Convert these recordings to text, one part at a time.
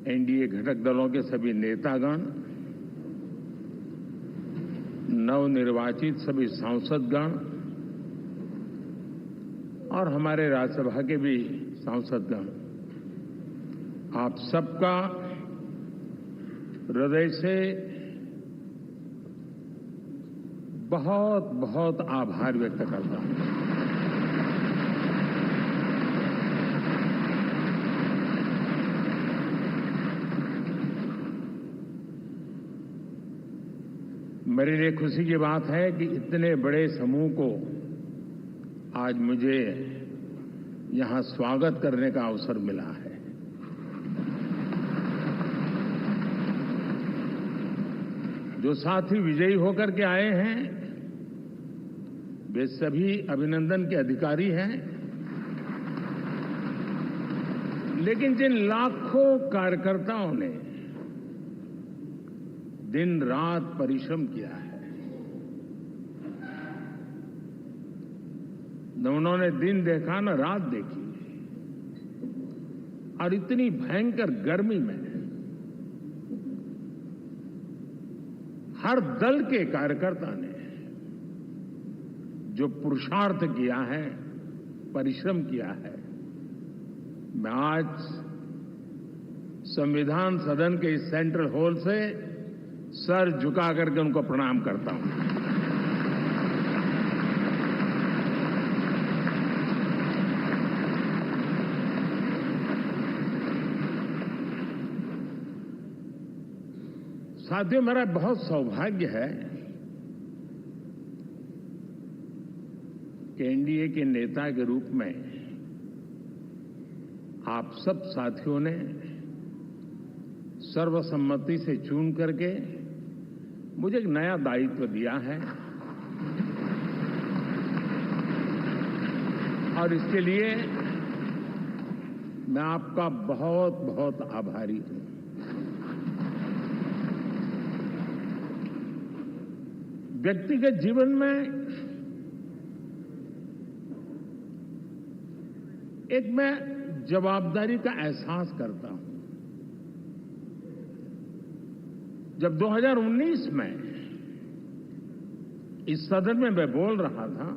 NDA घटक दलों के सभी नेतागण, नवनिर्वाचित सभी सांसदगण और हमारे राज्यसभा के भी सांसदगण, आप सबका हृदय से बहुत बहुत आभार व्यक्त करता हूं। मेरे लिए खुशी की बात है कि इतने बड़े समूह को आज मुझे यहां स्वागत करने का अवसर मिला है। जो साथी विजयी होकर के आए हैं वे सभी अभिनंदन के अधिकारी हैं, लेकिन जिन लाखों कार्यकर्ताओं ने दिन रात परिश्रम किया है, न उन्होंने दिन देखा न रात देखी, और इतनी भयंकर गर्मी में हर दल के कार्यकर्ता ने जो पुरुषार्थ किया है, परिश्रम किया है, मैं आज संविधान सदन के इस सेंट्रल हॉल से सर झुका करके उनको प्रणाम करता हूं। साथियों, मेरा बहुत सौभाग्य है कि एनडीए के नेता के रूप में आप सब साथियों ने सर्वसम्मति से चुन करके मुझे एक नया दायित्व दिया है, और इसके लिए मैं आपका बहुत बहुत आभारी हूं। व्यक्तिगत जीवन में एक मैं जवाबदारी का एहसास करता हूं। जब 2019 में इस सदन में मैं बोल रहा था,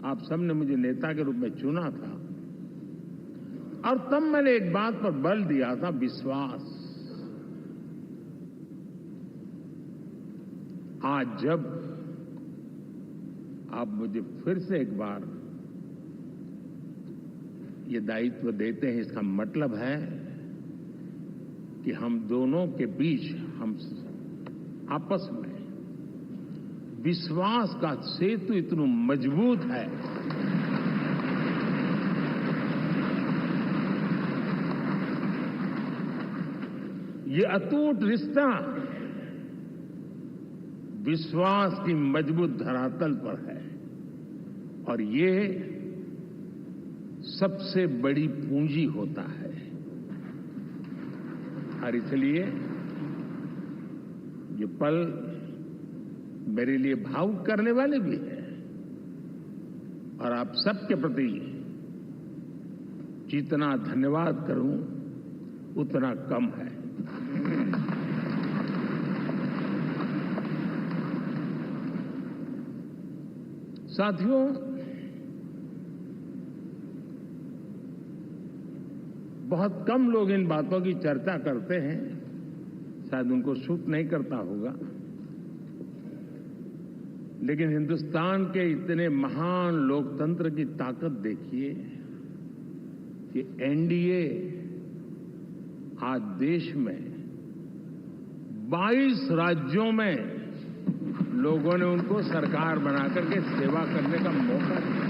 आप सबने मुझे नेता के रूप में चुना था, और तब मैंने एक बात पर बल दिया था, विश्वास। आज जब आप मुझे फिर से एक बार ये दायित्व देते हैं, इसका मतलब है कि हम दोनों के बीच, हम आपस में विश्वास का सेतु इतना मजबूत है ये अटूट रिश्ता विश्वास की मजबूत धरातल पर है, और ये सबसे बड़ी पूंजी होता है। और इसलिए ये पल मेरे लिए भावुक करने वाले भी हैं, और आप सबके प्रति जितना धन्यवाद करूं उतना कम है। साथियों, बहुत कम लोग इन बातों की चर्चा करते हैं, शायद उनको सूट नहीं करता होगा, लेकिन हिंदुस्तान के इतने महान लोकतंत्र की ताकत देखिए कि एनडीए आज देश में 22 राज्यों में लोगों ने उनको सरकार बनाकर के सेवा करने का मौका दिया।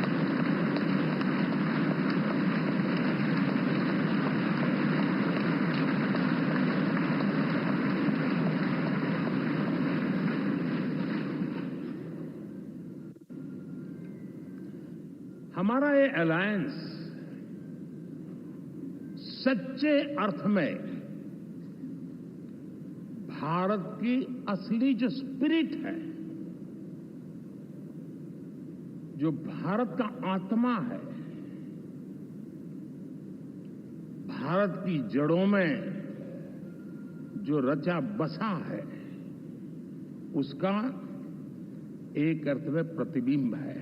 हमारा ये अलायंस सच्चे अर्थ में भारत की असली जो स्पिरिट है, जो भारत का आत्मा है, भारत की जड़ों में जो रचा बसा है उसका एक अर्थ में प्रतिबिंब है।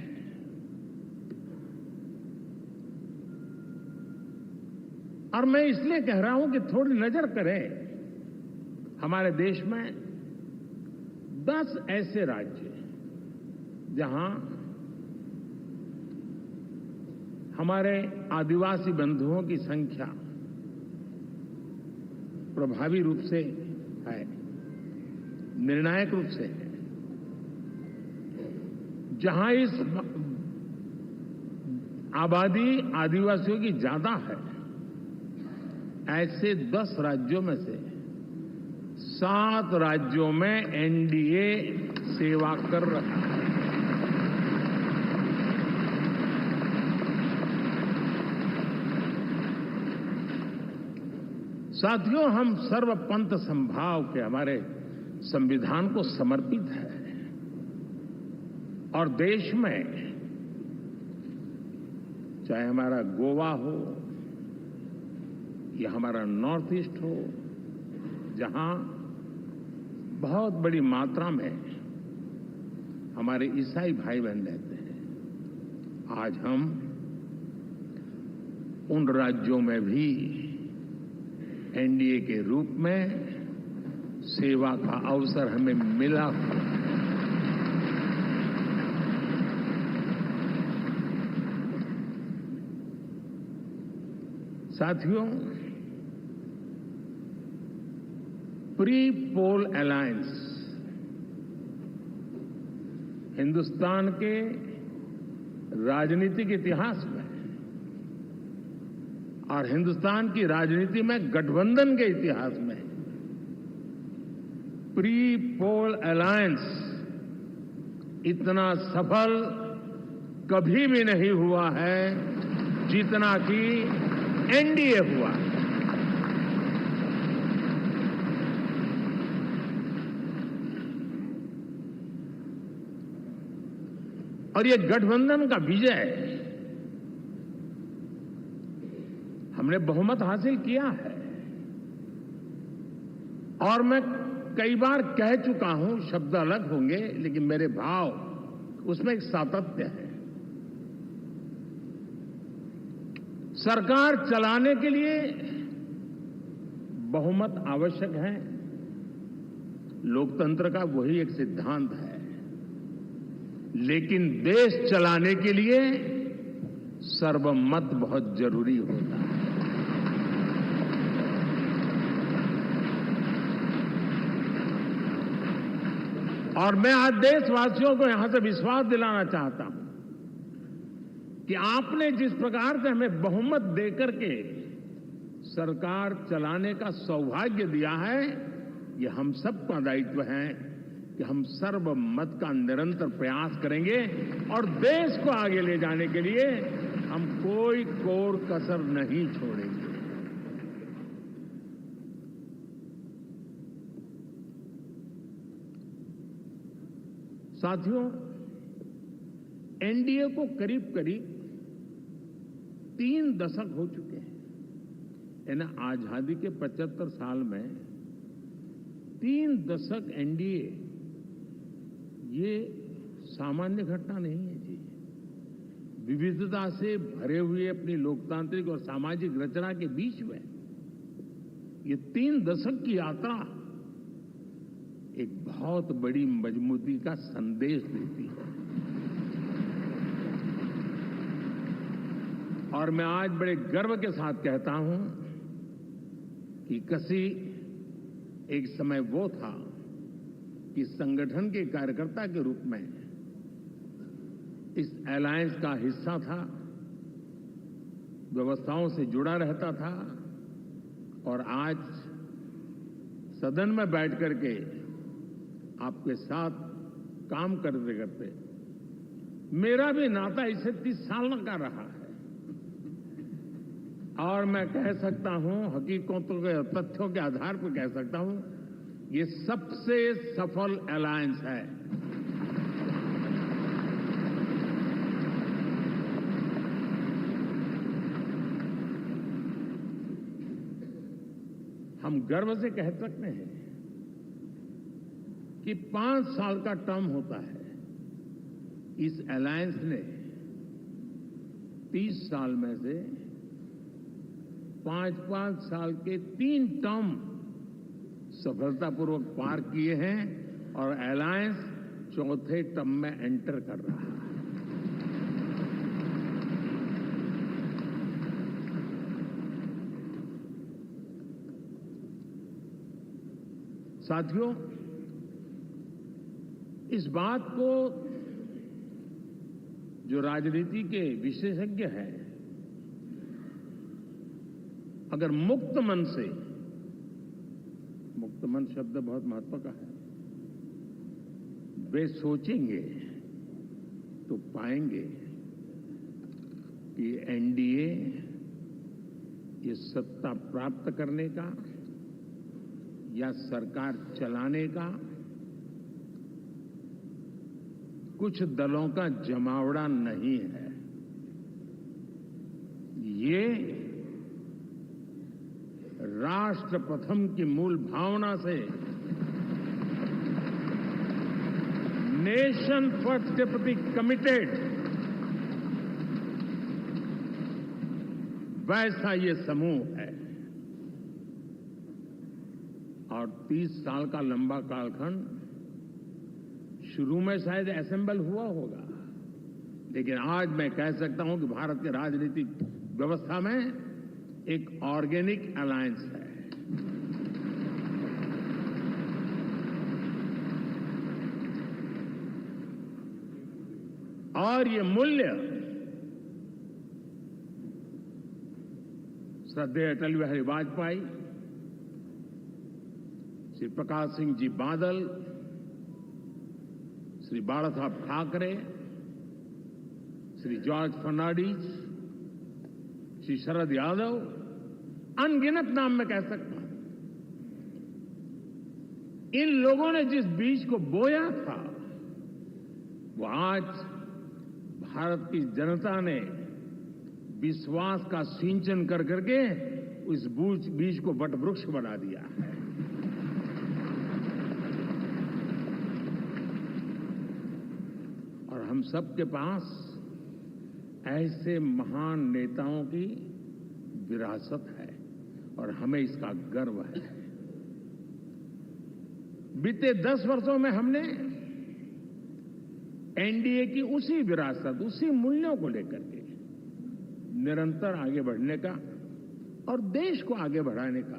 और मैं इसलिए कह रहा हूं कि थोड़ी नजर करें हमारे देश में 10 ऐसे राज्य जहां हमारे आदिवासी बंधुओं की संख्या प्रभावी रूप से है, निर्णायक रूप से है, जहां इस आबादी आदिवासियों की ज्यादा है। ऐसे 10 राज्यों में से 7 राज्यों में एनडीए सेवा कर रहा है। साथियों, हम सर्वपंथ संभाव के हमारे संविधान को समर्पित है और देश में चाहे हमारा गोवा हो या हमारा नॉर्थ ईस्ट हो, जहां बहुत बड़ी मात्रा में हमारे ईसाई भाई बहन रहते हैं, आज हम उन राज्यों में भी एनडीए के रूप में सेवा का अवसर हमें मिला हुआ है। साथियों, प्री पोल अलायंस हिंदुस्तान के राजनीतिक इतिहास में और हिंदुस्तान की राजनीति में गठबंधन के इतिहास में प्री पोल अलायंस इतना सफल कभी भी नहीं हुआ है जितना कि एनडीए हुआ। और ये गठबंधन का विजय, हमने बहुमत हासिल किया है और मैं कई बार कह चुका हूं, शब्द अलग होंगे लेकिन मेरे भाव उसमें एक सातत्य है। सरकार चलाने के लिए बहुमत आवश्यक है, लोकतंत्र का वही एक सिद्धांत है, लेकिन देश चलाने के लिए सर्वमत बहुत जरूरी होता है। और मैं आज देशवासियों को यहां से विश्वास दिलाना चाहता हूं कि आपने जिस प्रकार से हमें बहुमत देकर के सरकार चलाने का सौभाग्य दिया है, ये हम सबका दायित्व है कि हम सर्वमत का निरंतर प्रयास करेंगे और देश को आगे ले जाने के लिए हम कोई कोर कसर नहीं छोड़ेंगे। साथियों, एनडीए को करीब करीब 3 दशक हो चुके हैं। यानी आजादी के 75 साल में 3 दशक एनडीए, ये सामान्य घटना नहीं है जी। विविधता से भरे हुए अपनी लोकतांत्रिक और सामाजिक रचना के बीच में ये 3 दशक की यात्रा एक बहुत बड़ी मजबूती का संदेश देती है। और मैं आज बड़े गर्व के साथ कहता हूं कि किसी एक समय वो था कि संगठन के कार्यकर्ता के रूप में इस अलायंस का हिस्सा था, व्यवस्थाओं से जुड़ा रहता था और आज सदन में बैठ करके आपके साथ काम करते करते मेरा भी नाता इससे 30 साल का रहा है और मैं कह सकता हूं, हकीकतों के तथ्यों के आधार पर कह सकता हूं, ये सबसे सफल अलायंस है। हम गर्व से कह सकते हैं कि 5 साल का टर्म होता है। इस अलायंस ने 30 साल में से 5-5 साल के 3 टर्म सफलतापूर्वक पार किए हैं और अलायंस चौथे टर्म में एंटर कर रहा है। साथियों, इस बात को जो राजनीति के विशेषज्ञ हैं, अगर मुक्त मन से, मुक्त मन शब्द बहुत महत्व का है, वे सोचेंगे तो पाएंगे कि एनडीए ये सत्ता प्राप्त करने का या सरकार चलाने का कुछ दलों का जमावड़ा नहीं है। ये राष्ट्र प्रथम की मूल भावना से नेशन फर्स्ट के प्रति कमिटेड वैसा ये समूह है। और 30 साल का लंबा कालखंड शुरू में शायद असेंबल हुआ होगा, लेकिन आज मैं कह सकता हूं कि भारत के राजनीतिक व्यवस्था में एक ऑर्गेनिक अलायंस है। और ये मूल्य श्रद्धेय अटल बिहारी वाजपेयी, श्री प्रकाश सिंह जी बादल, श्री बाला साहब ठाकरे, श्री जॉर्ज फर्नांडिस, श्री शरद यादव, अनगिनत नाम में कह सकता हूं। इन लोगों ने जिस बीज को बोया था, वो आज भारत की जनता ने विश्वास का सिंचन कर करके उस बीज को वटवृक्ष बना दिया है। और हम सबके पास ऐसे महान नेताओं की विरासत है और हमें इसका गर्व है। बीते 10 वर्षों में हमने एनडीए की उसी विरासत, उसी मूल्यों को लेकर के निरंतर आगे बढ़ने का और देश को आगे बढ़ाने का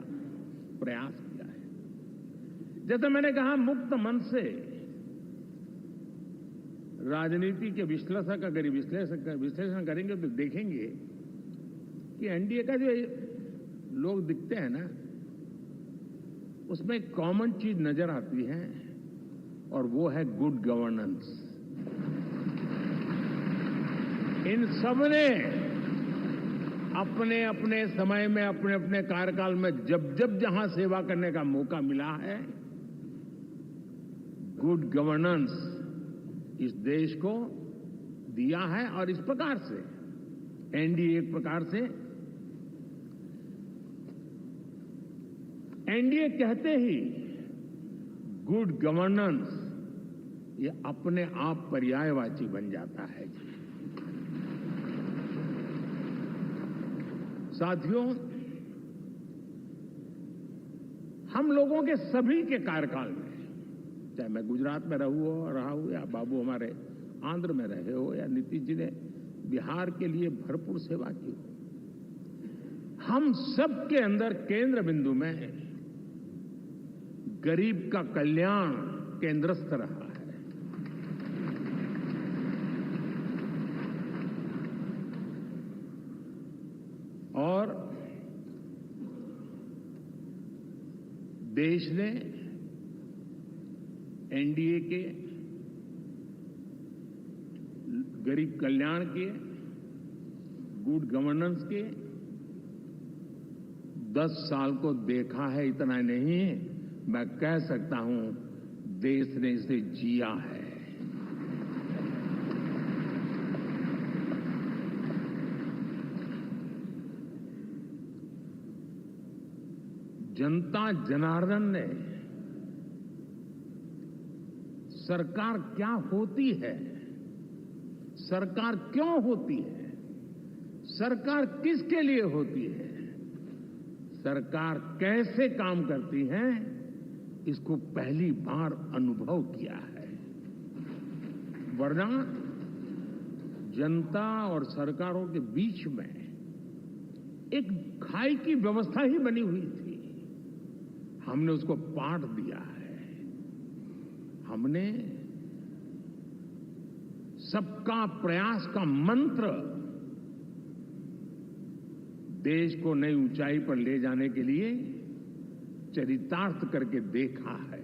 प्रयास किया है। जैसे मैंने कहा, मुक्त मन से राजनीति के विश्लेषक अगर विश्लेषण करेंगे तो देखेंगे कि एनडीए का जो लोग दिखते हैं ना, उसमें एक कॉमन चीज नजर आती है और वो है गुड गवर्नेंस। इन सबने अपने अपने समय में, अपने अपने कार्यकाल में जब जब जहां सेवा करने का मौका मिला है, गुड गवर्नेंस इस देश को दिया है। और इस प्रकार से एनडीए एक प्रकार से, एनडीए कहते ही गुड गवर्नेंस ये अपने आप पर्यायवाची बन जाता है। साथियों, हम लोगों के सभी के कार्यकाल में, चाहे मैं गुजरात में रहा हूं या बाबू हमारे आंध्र में रहे हो या नीतीश जी ने बिहार के लिए भरपूर सेवा की हो, हम सबके अंदर केंद्र बिंदु में गरीब का कल्याण केंद्रस्थ रहा है। और देश ने एनडीए के गरीब कल्याण के, गुड गवर्नेंस के 10 साल को देखा है। इतना नहीं, मैं कह सकता हूं देश ने इसे जिया है। जनता जनार्दन ने सरकार क्या होती है, सरकार क्यों होती है, सरकार किसके लिए होती है, सरकार कैसे काम करती है, इसको पहली बार अनुभव किया है। वरना जनता और सरकारों के बीच में एक खाई की व्यवस्था ही बनी हुई थी। हमने उसको पाट दिया है। हमने सबका प्रयास का मंत्र देश को नई ऊंचाई पर ले जाने के लिए चरितार्थ करके देखा है।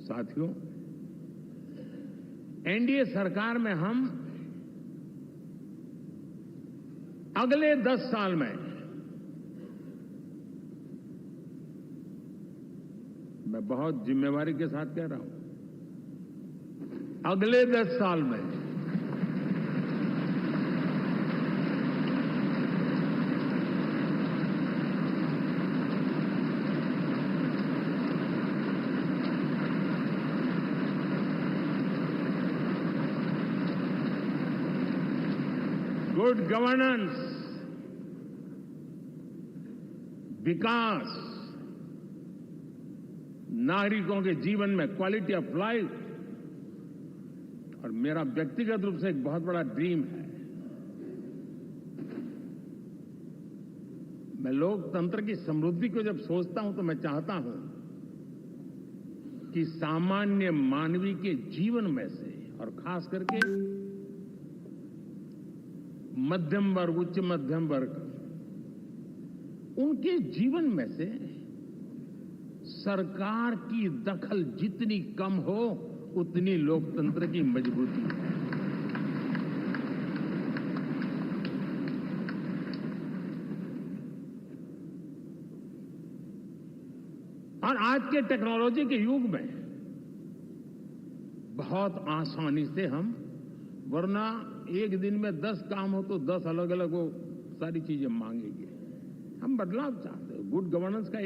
साथियों, एनडीए सरकार में हम अगले 10 साल में, मैं बहुत जिम्मेवारी के साथ कह रहा हूं, अगले 10 साल में गुड गवर्नेंस, विकास, नागरिकों के जीवन में क्वालिटी ऑफ लाइफ, और मेरा व्यक्तिगत रूप से एक बहुत बड़ा ड्रीम है, मैं लोकतंत्र की समृद्धि को जब सोचता हूं तो मैं चाहता हूं कि सामान्य मानवीय के जीवन में से, और खास करके मध्यम वर्ग, उच्च मध्यम वर्ग, उनके जीवन में से सरकार की दखल जितनी कम हो उतनी लोकतंत्र की मजबूती है। और आज के टेक्नोलॉजी के युग में बहुत आसानी से हम, वरना एक दिन में 10 काम हो तो 10 अलग अलग वो सारी चीजें मांगेंगे। हम बदलाव चाहते हैं। गुड गवर्नेंस का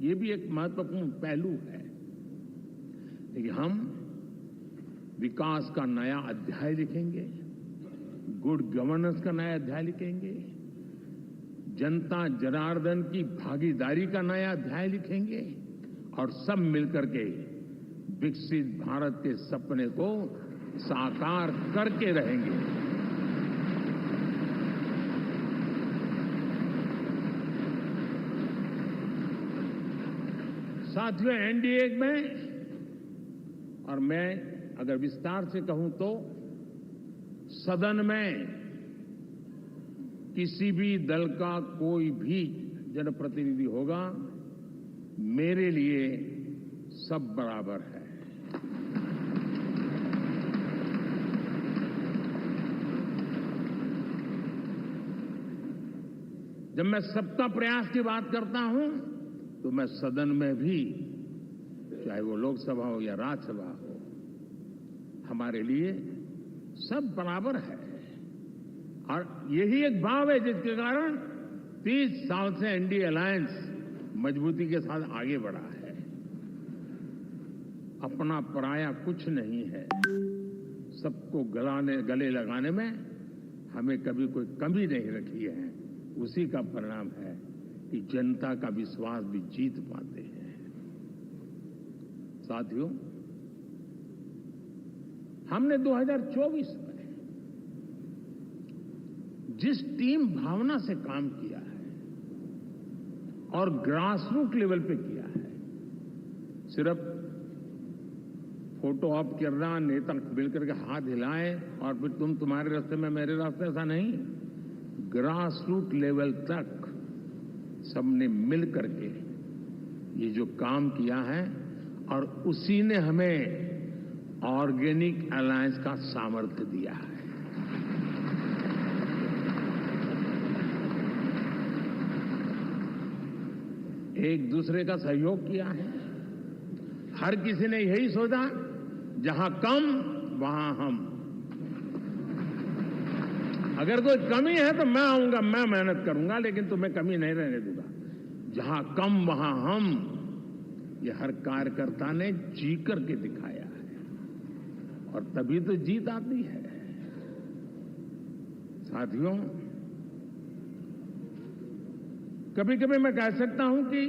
ये भी एक महत्वपूर्ण पहलू है। लेकिन हम विकास का नया अध्याय लिखेंगे, गुड गवर्नेंस का नया अध्याय लिखेंगे, जनता जनार्दन की भागीदारी का नया अध्याय लिखेंगे, और सब मिलकर के विकसित भारत के सपने को साकार करके रहेंगे। साथियों, एनडीए में, और मैं अगर विस्तार से कहूं तो सदन में किसी भी दल का कोई भी जनप्रतिनिधि होगा, मेरे लिए सब बराबर है। जब मैं सबका प्रयास की बात करता हूं तो मैं सदन में भी, चाहे वो लोकसभा हो या राज्यसभा हो, हमारे लिए सब बराबर है। और यही एक भाव है जिसके कारण 30 साल से एनडीए अलायंस मजबूती के साथ आगे बढ़ा है। अपना पराया कुछ नहीं है। सबको गले लगाने में हमें कभी कोई कमी नहीं रखी है। उसी का परिणाम है कि जनता का विश्वास भी जीत पाते हैं। साथियों, हमने 2024 में जिस टीम भावना से काम किया है और ग्रासरूट लेवल पे किया है, सिर्फ फोटो ऑप करना, नेता मिलकर के हाथ हिलाएं और फिर तुम्हारे रास्ते में मेरे रास्ते, ऐसा नहीं। ग्रासरूट लेवल तक सबने मिल करके ये जो काम किया है, और उसी ने हमें ऑर्गेनिक अलायंस का सामर्थ्य दिया है। एक दूसरे का सहयोग किया है। हर किसी ने यही सोचा, जहां कम वहां हम। अगर कोई कमी है तो मैं आऊंगा, मैं मेहनत करूंगा, लेकिन तुम्हें कमी नहीं रहने दूंगा। जहां कम वहां हम, ये हर कार्यकर्ता ने जी करके दिखाया है और तभी तो जीत आती है। साथियों, कभी कभी मैं कह सकता हूं कि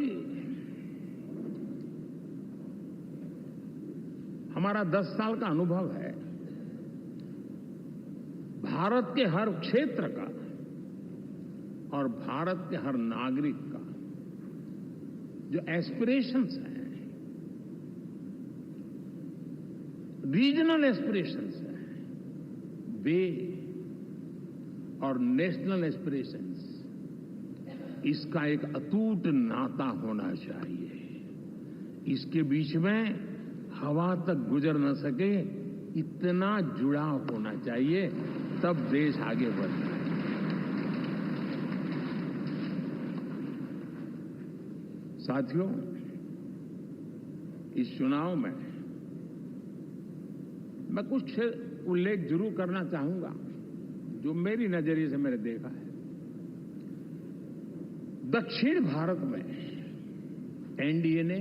हमारा 10 साल का अनुभव है भारत के हर क्षेत्र का और भारत के हर नागरिक का जो एस्पिरेशंस हैं, रीजनल एस्पिरेशंस हैं, वे और नेशनल एस्पिरेशंस, इसका एक अटूट नाता होना चाहिए। इसके बीच में हवा तक गुजर न सके इतना जुड़ाव होना चाहिए, तब देश आगे बढ़ता है। साथियों, इस चुनाव में मैं कुछ उल्लेख जरूर करना चाहूंगा जो मेरी नजरिए से मैंने देखा है। दक्षिण भारत में एनडीए ने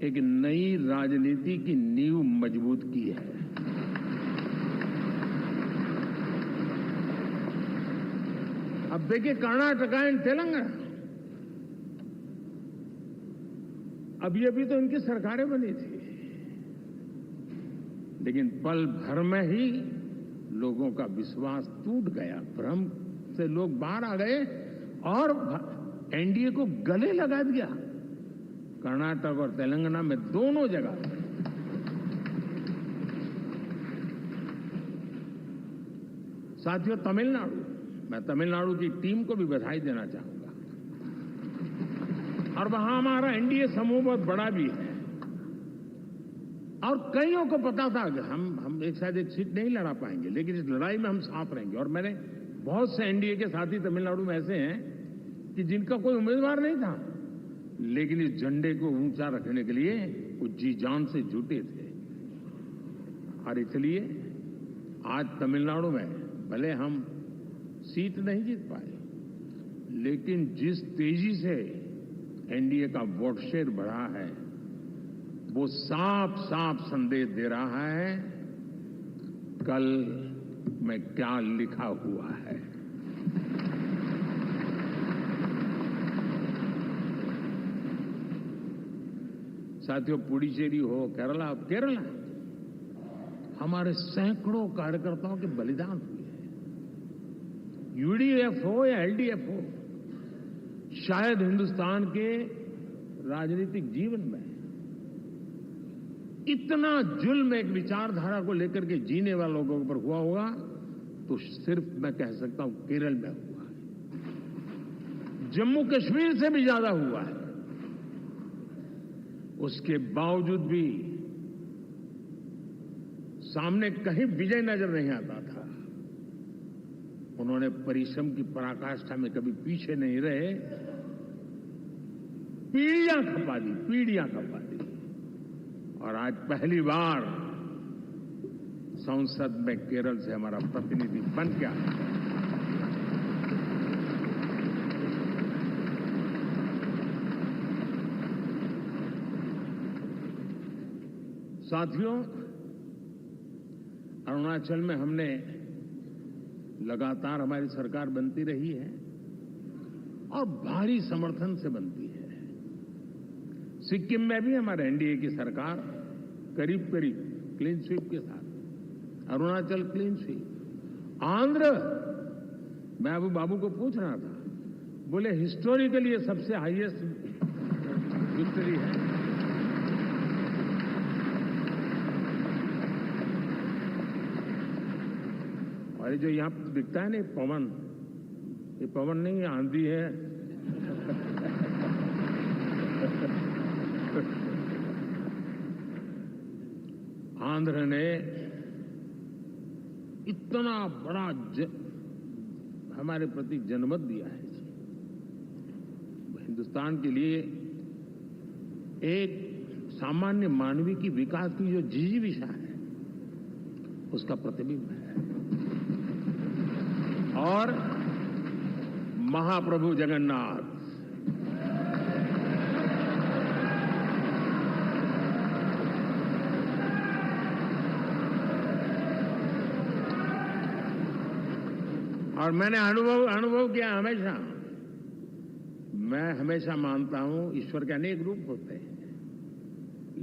एक नई राजनीति की नींव मजबूत की है। अब देखिए कर्नाटक एंड तेलंगाना, अभी अभी तो इनकी सरकारें बनी थी, लेकिन पल भर में ही लोगों का विश्वास टूट गया, भ्रम से लोग बाहर आ गए और एनडीए को गले लगा दिया। कर्नाटक और तेलंगाना में दोनों जगह साथियों, तमिलनाडु, मैं तमिलनाडु की टीम को भी बधाई देना चाहूंगा और वहां हमारा एनडीए समूह बहुत बड़ा भी है और कईयों को पता था कि हम एक साथ एक सीट नहीं लड़ा पाएंगे, लेकिन इस लड़ाई में हम साथ रहेंगे। और मैंने बहुत से एनडीए के साथी तमिलनाडु में ऐसे हैं कि जिनका कोई उम्मीदवार नहीं था, लेकिन इस झंडे को ऊंचा रखने के लिए वो जी जान से जुटे थे। और इसलिए आज तमिलनाडु में भले हम सीट नहीं जीत पाए, लेकिन जिस तेजी से एनडीए का वोट शेयर बढ़ा है, वो साफ साफ संदेश दे रहा है कल में क्या लिखा हुआ है। साथियों, पुडुचेरी हो, केरला हमारे सैकड़ों कार्यकर्ताओं के बलिदान हुए हैं। यूडीएफ हो या एलडीएफ हो, शायद हिंदुस्तान के राजनीतिक जीवन में इतना जुल्म एक विचारधारा को लेकर के जीने वालों के ऊपर हुआ होगा तो सिर्फ मैं कह सकता हूं केरल में हुआ है। जम्मू कश्मीर से भी ज्यादा हुआ है। उसके बावजूद भी सामने कहीं विजय नजर नहीं आता था। उन्होंने परिश्रम की पराकाष्ठा में कभी पीछे नहीं रहे, पीढ़ियां खपा दी और आज पहली बार संसद में केरल से हमारा प्रतिनिधि बन गया। साथियों, अरुणाचल में हमने लगातार हमारी सरकार बनती रही है और भारी समर्थन से बनती है। सिक्किम में भी हमारे एनडीए की सरकार करीब क्लीन स्वीप के साथ, अरुणाचल क्लीन स्वीप। आंध्र, मैं अबू बाबू को पूछ रहा था, बोले हिस्टोरिकली ये सबसे हाईएस्ट विक्ट्री है। और जो यहां दिखता है ना पवन, ये पवन नहीं, ये आंधी है। आंध्र ने इतना बड़ा हमारे प्रति जनमत दिया है। हिंदुस्तान के लिए एक सामान्य मानवीय की विकास की जो जिजीविषा है, उसका प्रतिबिंब है। और महाप्रभु जगन्नाथ और मैंने अनुभव किया हमेशा। मैं हमेशा मानता हूं ईश्वर के अनेक रूप होते हैं,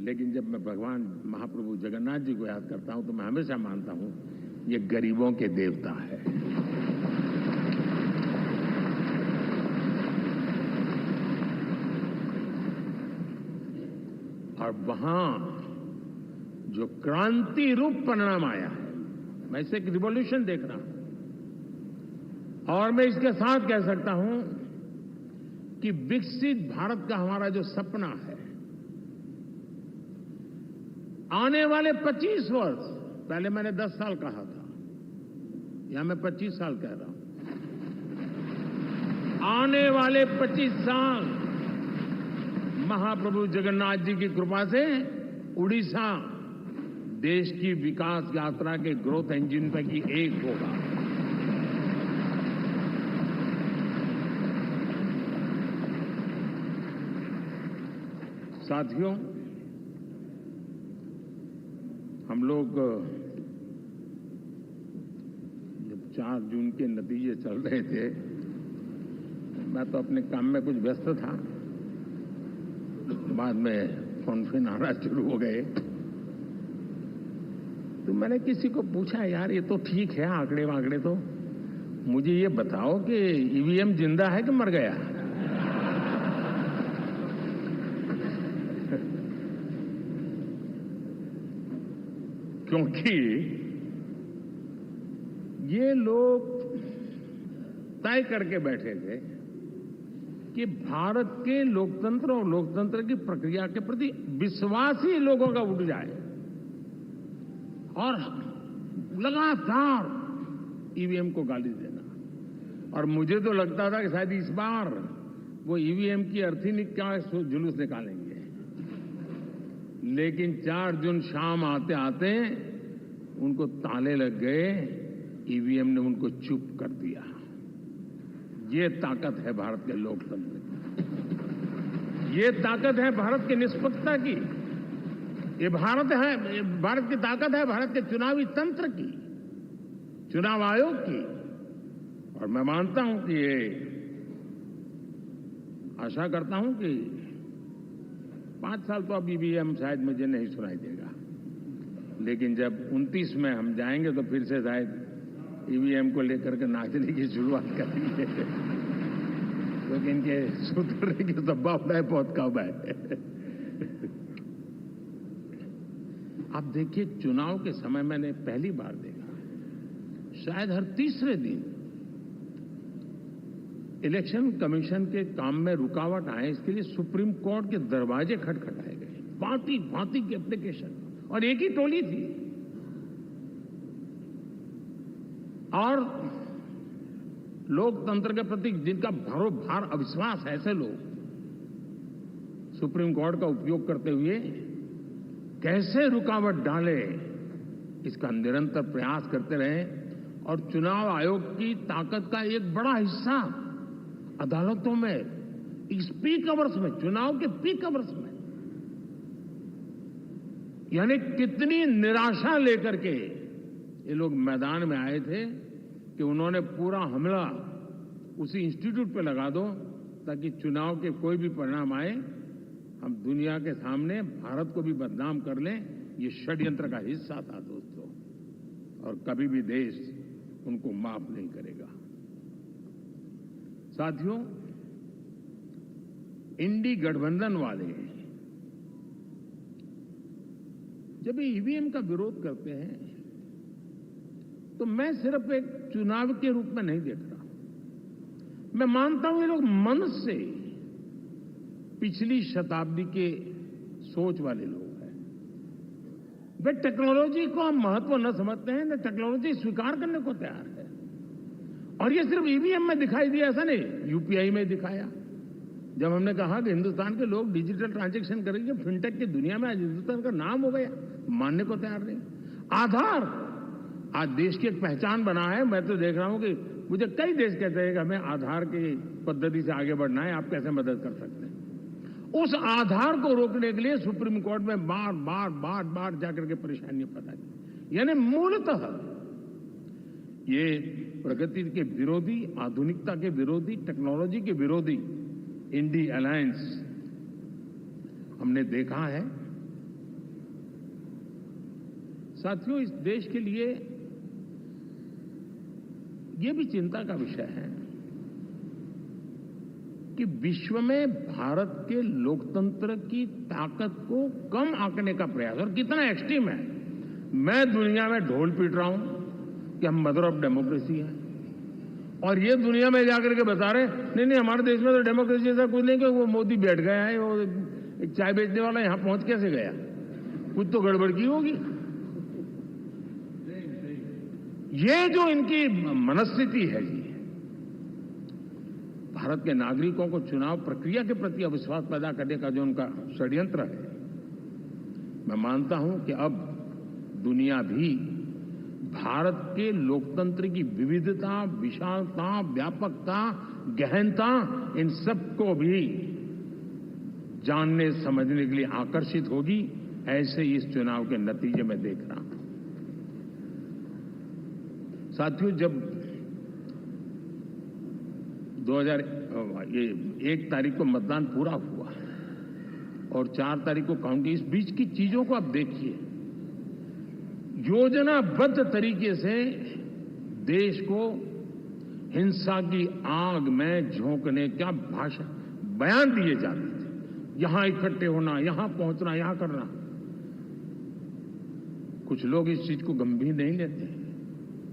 लेकिन जब मैं भगवान महाप्रभु जगन्नाथ जी को याद करता हूं तो मैं हमेशा मानता हूं ये गरीबों के देवता है। और वहां जो क्रांति रूप परिणाम आया है, मैं इसे एक रिवॉल्यूशन देख रहा हूं। और मैं इसके साथ कह सकता हूं कि विकसित भारत का हमारा जो सपना है, आने वाले 25 वर्ष, पहले मैंने 10 साल कहा था, यहां मैं 25 साल कह रहा हूं, आने वाले 25 साल महाप्रभु जगन्नाथ जी की कृपा से उड़ीसा देश की विकास यात्रा के ग्रोथ इंजन पैकी एक होगा। साथियों, हम लोग जब 4 जून के नतीजे चल रहे थे, मैं तो अपने काम में कुछ व्यस्त था, बाद में फोन आना शुरू हो गए। तो मैंने किसी को पूछा, यार ये तो ठीक है आंकड़े वांकड़े, तो मुझे ये बताओ कि ईवीएम जिंदा है कि मर गया? क्योंकि ये लोग तय करके बैठे थे कि भारत के लोकतंत्र और लोकतंत्र की प्रक्रिया के प्रति विश्वास ही लोगों का उठ जाए, और लगातार ईवीएम को गाली देना। और मुझे तो लगता था कि शायद इस बार वो ईवीएम की अर्थी का जुलूस निकालेंगे, लेकिन 4 जून शाम आते आते उनको ताले लग गए, ईवीएम ने उनको चुप कर दिया। ये ताकत है भारत के लोकतंत्र की, ये ताकत है भारत की निष्पक्षता की, ये भारत की ताकत है भारत के चुनावी तंत्र की, चुनाव आयोग की। और मैं मानता हूं कि ये, आशा करता हूं कि 5 साल तो अब ईवीएम शायद मुझे नहीं सुनाई देगा, लेकिन जब 29 में हम जाएंगे तो फिर से शायद ईवीएम को लेकर के नाचने की शुरुआत करेंगे, क्योंकि इनके सुधरने की संभावना है बहुत कम है। आप देखिए, चुनाव के समय मैंने पहली बार देखा, शायद हर तीसरे दिन इलेक्शन कमीशन के काम में रुकावट आए, इसके लिए सुप्रीम कोर्ट के दरवाजे खटखटाए गए, भांति भांति की एप्लीकेशन, और एक ही टोली थी। और लोकतंत्र के प्रति जिनका भरोभार अविश्वास है, ऐसे लोग सुप्रीम कोर्ट का उपयोग करते हुए कैसे रुकावट डाले, इसका निरंतर प्रयास करते रहे। और चुनाव आयोग की ताकत का एक बड़ा हिस्सा अदालतों में, इस पीक अवर्स में, चुनाव के पीक अवर्स में, यानी कितनी निराशा लेकर के ये लोग मैदान में आए थे कि उन्होंने पूरा हमला उसी इंस्टीट्यूट पे लगा दो ताकि चुनाव के कोई भी परिणाम आए, हम दुनिया के सामने भारत को भी बदनाम कर लें। ये षड्यंत्र का हिस्सा था दोस्तों, और कभी भी देश उनको माफ नहीं करेगा। साथियों, इंडी गठबंधन वाले जब ईवीएम का विरोध करते हैं तो मैं सिर्फ एक चुनाव के रूप में नहीं देख रहा। मैं मानता हूं ये लोग मन से पिछली शताब्दी के सोच वाले लोग हैं। वे टेक्नोलॉजी को हम महत्व न समझते हैं, न टेक्नोलॉजी स्वीकार करने को तैयार है। और ये सिर्फ ईवीएम में दिखाई दिया ऐसा नहीं, यूपीआई में दिखाया। जब हमने कहा कि हिंदुस्तान के लोग डिजिटल ट्रांजैक्शन करेंगे, फिनटेक की दुनिया में आज हिंदुस्तान का नाम हो गया, मानने को तैयार नहीं। आधार आज देश की एक पहचान बना है। मैं तो देख रहा हूं कि मुझे कई देश कहते हैं कि हमें आधार की पद्धति से आगे बढ़ना है, आप कैसे मदद कर सकते हैं। उस आधार को रोकने के लिए सुप्रीम कोर्ट में बार बार जाकर के परेशानियां पैदा की। यानी मूलतः ये प्रगति के विरोधी, आधुनिकता के विरोधी, टेक्नोलॉजी के विरोधी इंडी अलायंस हमने देखा है। साथियों, इस देश के लिए ये भी चिंता का विषय है कि विश्व में भारत के लोकतंत्र की ताकत को कम आंकने का प्रयास, और कितना एक्सट्रीम है। मैं दुनिया में ढोल पीट रहा हूं कि हम मदर ऑफ डेमोक्रेसी है, और ये दुनिया में जाकर के बता रहे नहीं हमारे देश में तो डेमोक्रेसी ऐसा कुछ नहीं, कि वो मोदी बैठ गया है, वो एक चाय बेचने वाला यहां पहुंच कैसे गया, कुछ तो गड़बड़ की होगी। ये जो इनकी मनस्थिति है जी, भारत के नागरिकों को चुनाव प्रक्रिया के प्रति अविश्वास पैदा करने का जो उनका षड्यंत्र है, मैं मानता हूं कि अब दुनिया भी भारत के लोकतंत्र की विविधता, विशालता, व्यापकता, गहनता, इन सबको भी जानने समझने के लिए आकर्षित होगी। ऐसे ही इस चुनाव के नतीजे में देख रहा हूं। साथियों, जब 1 तारीख को मतदान पूरा हुआ और 4 तारीख को काउंटिंग, इस बीच की चीजों को आप देखिए। योजनाबद्ध तरीके से देश को हिंसा की आग में झोंकने का बयान दिए जाते थे। यहां इकट्ठे होना, यहां पहुंचना, यहां करना। कुछ लोग इस चीज को गंभीर नहीं लेते,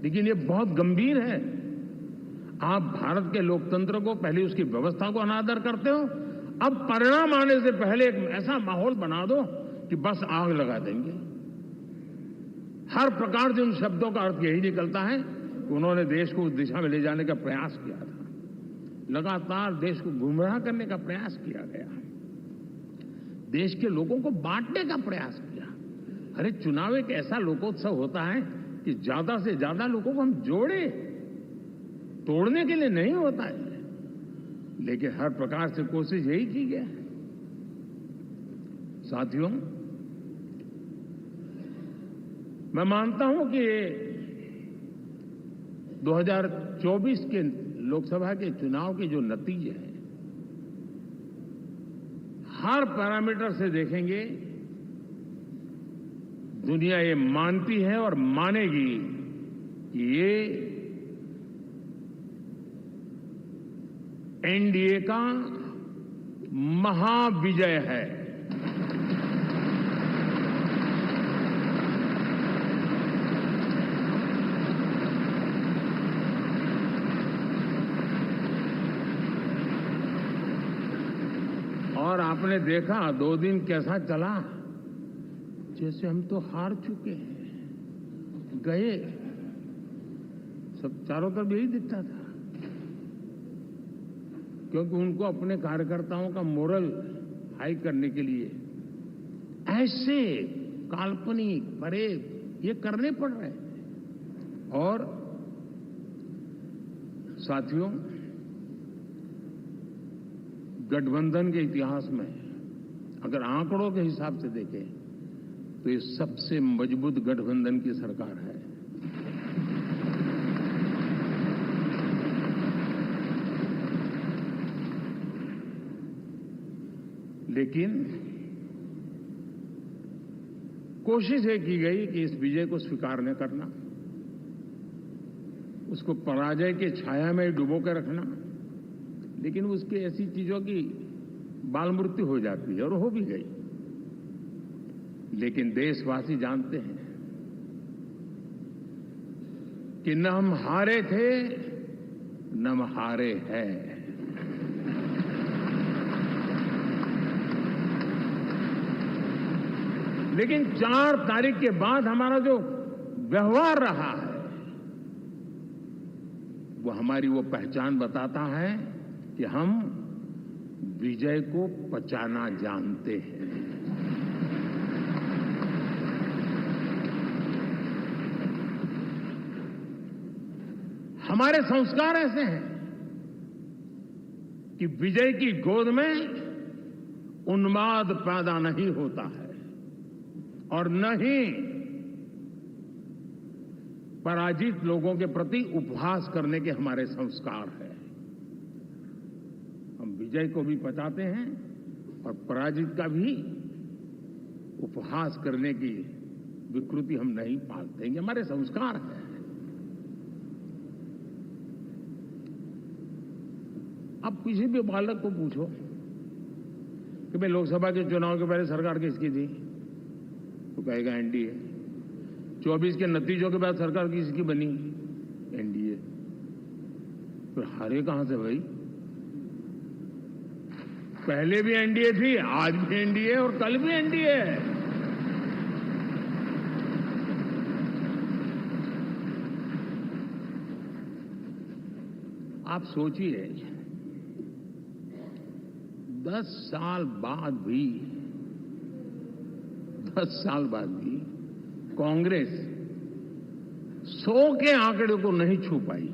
लेकिन ये बहुत गंभीर है। आप भारत के लोकतंत्र को, पहले उसकी व्यवस्था को अनादर करते हो, अब परिणाम आने से पहले एक ऐसा माहौल बना दो कि बस आग लगा देंगे। हर प्रकार से उन शब्दों का अर्थ यही निकलता है कि उन्होंने देश को उस दिशा में ले जाने का प्रयास किया था। लगातार देश को गुमराह करने का प्रयास किया गया, देश के लोगों को बांटने का प्रयास किया। अरे, चुनाव एक ऐसा लोकोत्सव होता है कि ज्यादा से ज्यादा लोगों को हम जोड़े, तोड़ने के लिए नहीं होता है। लेकिन हर प्रकार से कोशिश यही की गई। साथियों, मैं मानता हूं कि 2024 के लोकसभा के चुनाव के जो नतीजे हैं, हर पैरामीटर से देखेंगे, दुनिया ये मानती है और मानेगी कि ये एनडीए का महाविजय है। और आपने देखा 2 दिन कैसा चला, जैसे हम तो हार चुके हैं, गए। सब चारों तरफ यही दिखता था, क्योंकि उनको अपने कार्यकर्ताओं का मोरल हाई करने के लिए ऐसे काल्पनिक परेड ये करने पड़ रहे हैं। और साथियों, गठबंधन के इतिहास में अगर आंकड़ों के हिसाब से देखें तो ये सबसे मजबूत गठबंधन की सरकार है। लेकिन कोशिश ये की गई कि इस विजय को स्वीकार न करना, उसको पराजय के छाया में डुबो के रखना। लेकिन उसकी ऐसी चीजों की बाल मृत्यु हो जाती है, और हो भी गई। लेकिन देशवासी जानते हैं कि न हम हारे थे, न हम हारे हैं। लेकिन 4 तारीख के बाद हमारा जो व्यवहार रहा है, वो हमारी वो पहचान बताता है कि हम विजय को पचाना जानते हैं। हमारे संस्कार ऐसे हैं कि विजय की गोद में उन्माद पैदा नहीं होता है, और न ही पराजित लोगों के प्रति उपहास करने के हमारे संस्कार हैं। हम विजय को भी पचाते हैं और पराजित का भी उपहास करने की विकृति हम नहीं पालते। ये हमारे संस्कार हैं। अब किसी भी बालक को पूछो कि भाई लोकसभा के चुनाव के पहले सरकार किसकी थी, तो कहेगा एनडीए। 24 के नतीजों के बाद सरकार किसकी बनी, एनडीए। फिर हारे कहां से भाई? पहले भी एनडीए थी, आज भी एनडीए और कल भी एनडीए है। आप सोचिए 10 साल बाद भी कांग्रेस 100 के आंकड़े को नहीं छू पाई।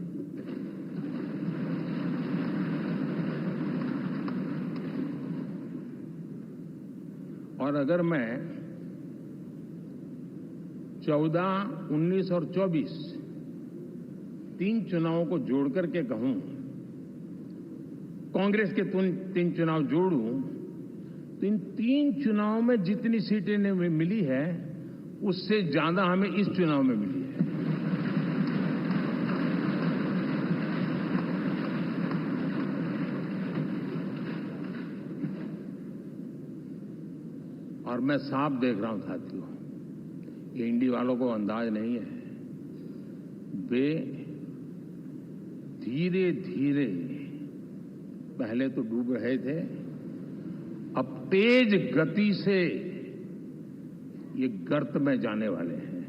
और अगर मैं 14, 19 और 24 3 चुनावों को जोड़ करके कहूं, कांग्रेस के 3 चुनाव जोड़ूं, तो इन 3 चुनावों में जितनी सीटें मिली है उससे ज्यादा हमें इस चुनाव में मिली है। और मैं साफ देख रहा हूं साथियों, ये इंडी वालों को अंदाज नहीं है। वे धीरे धीरे पहले तो डूब रहे थे, अब तेज गति से ये गर्त में जाने वाले हैं।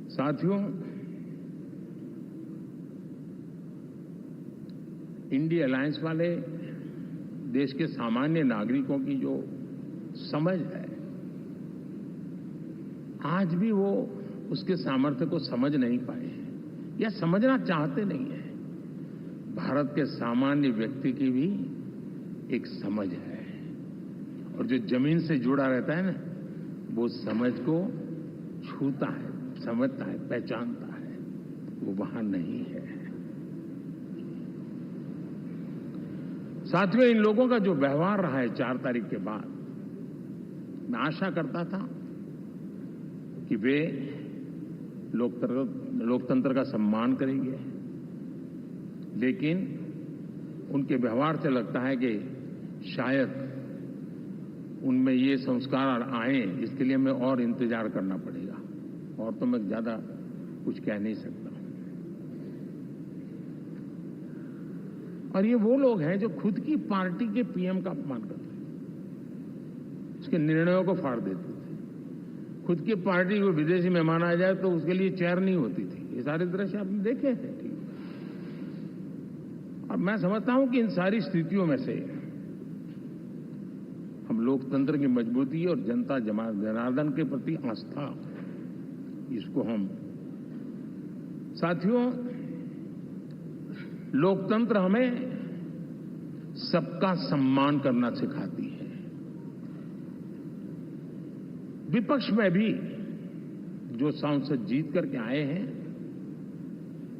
साथियों, इंडी अलायंस वाले देश के सामान्य नागरिकों की जो समझ है, आज भी वो उसके सामर्थ्य को समझ नहीं पाए हैं या समझना चाहते नहीं है। भारत के सामान्य व्यक्ति की भी एक समझ है, और जो जमीन से जुड़ा रहता है ना, वो समझ को छूता है, समझता है, पहचानता है। वो वहां नहीं है। साथियों, इन लोगों का जो व्यवहार रहा है 4 तारीख के बाद, मैं आशा करता था कि वे लोकतंत्र का सम्मान करेंगे, लेकिन उनके व्यवहार से लगता है कि शायद उनमें ये संस्कार आए, इसके लिए हमें और इंतजार करना पड़ेगा। और तो मैं ज्यादा कुछ कह नहीं सकता। और ये वो लोग हैं जो खुद की पार्टी के पीएम का अपमान करते हैं, उसके निर्णयों को फाड़ देते थे। खुद की पार्टी को विदेशी मेहमान आ जाए तो उसके लिए चेयर नहीं होती थी। ये सारे दृश्य आपने देखे हैं। ठीक, और मैं समझता हूं कि इन सारी स्थितियों में से हम लोकतंत्र की मजबूती और जनता जनार्दन के प्रति आस्था, इसको हम, साथियों, लोकतंत्र हमें सबका सम्मान करना सिखाती है। विपक्ष में भी जो सांसद जीत करके आए हैं,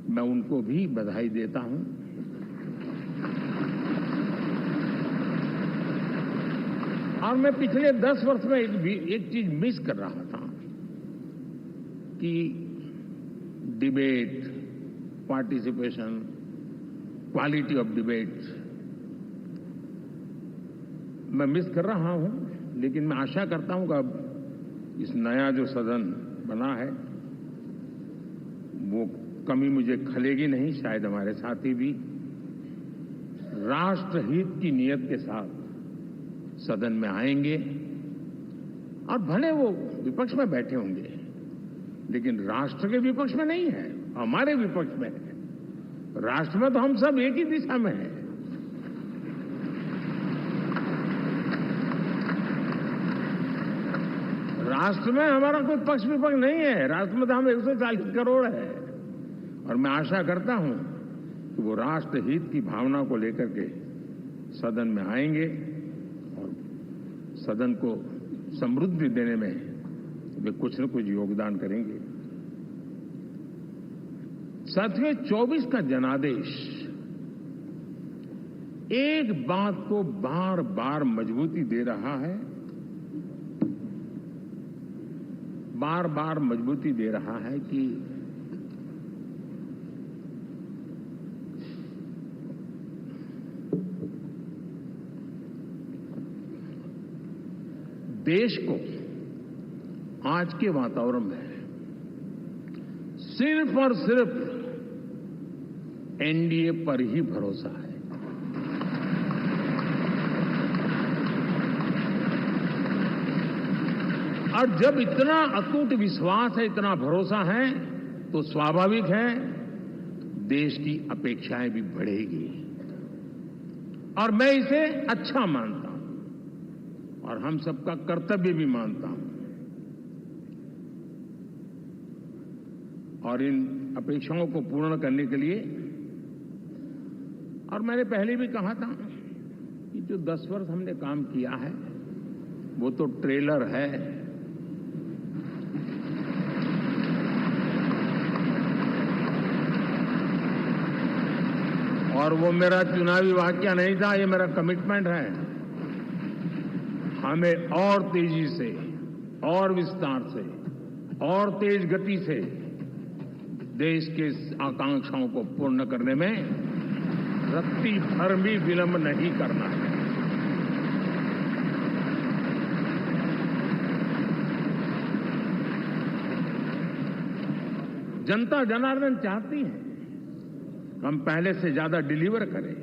मैं उनको भी बधाई देता हूं। और मैं पिछले 10 वर्ष में एक चीज मिस कर रहा था कि debate, participation, quality of debate मैं मिस कर रहा हूं। लेकिन मैं आशा करता हूं कि अब इस नया जो सदन बना है, वो कमी मुझे खलेगी नहीं। शायद हमारे साथी भी राष्ट्रहित की नियत के साथ सदन में आएंगे, और भले वो विपक्ष में बैठे होंगे, लेकिन राष्ट्र के विपक्ष में नहीं है, हमारे विपक्ष में है। राष्ट्र में तो हम सब एक ही दिशा में हैं। राष्ट्र में हमारा कोई पक्ष विपक्ष नहीं है। राष्ट्र में तो हम 140 करोड़ है। और मैं आशा करता हूं कि वो राष्ट्र हित की भावना को लेकर के सदन में आएंगे सदन को समृद्धि देने में वे कुछ न कुछ योगदान करेंगे। साथियों, 24 का जनादेश एक बात को बार बार मजबूती दे रहा है, बार बार मजबूती दे रहा है कि देश को आज के वातावरण में सिर्फ और सिर्फ एनडीए पर ही भरोसा है। और जब इतना अटूट विश्वास है, इतना भरोसा है, तो स्वाभाविक है देश की अपेक्षाएं भी बढ़ेगी। और मैं इसे अच्छा मानता हूं और हम सबका कर्तव्य भी मानता हूं। और इन अपेक्षाओं को पूर्ण करने के लिए, और मैंने पहले भी कहा था कि जो 10 वर्ष हमने काम किया है वो तो ट्रेलर है। और वो मेरा चुनावी वाक्य नहीं था, ये मेरा कमिटमेंट है। हमें और तेजी से, और विस्तार से, और तेज गति से देश के आकांक्षाओं को पूर्ण करने में रत्ती भर भी विलंब नहीं करना है। जनता जनार्दन चाहती है हम पहले से ज्यादा डिलीवर करें।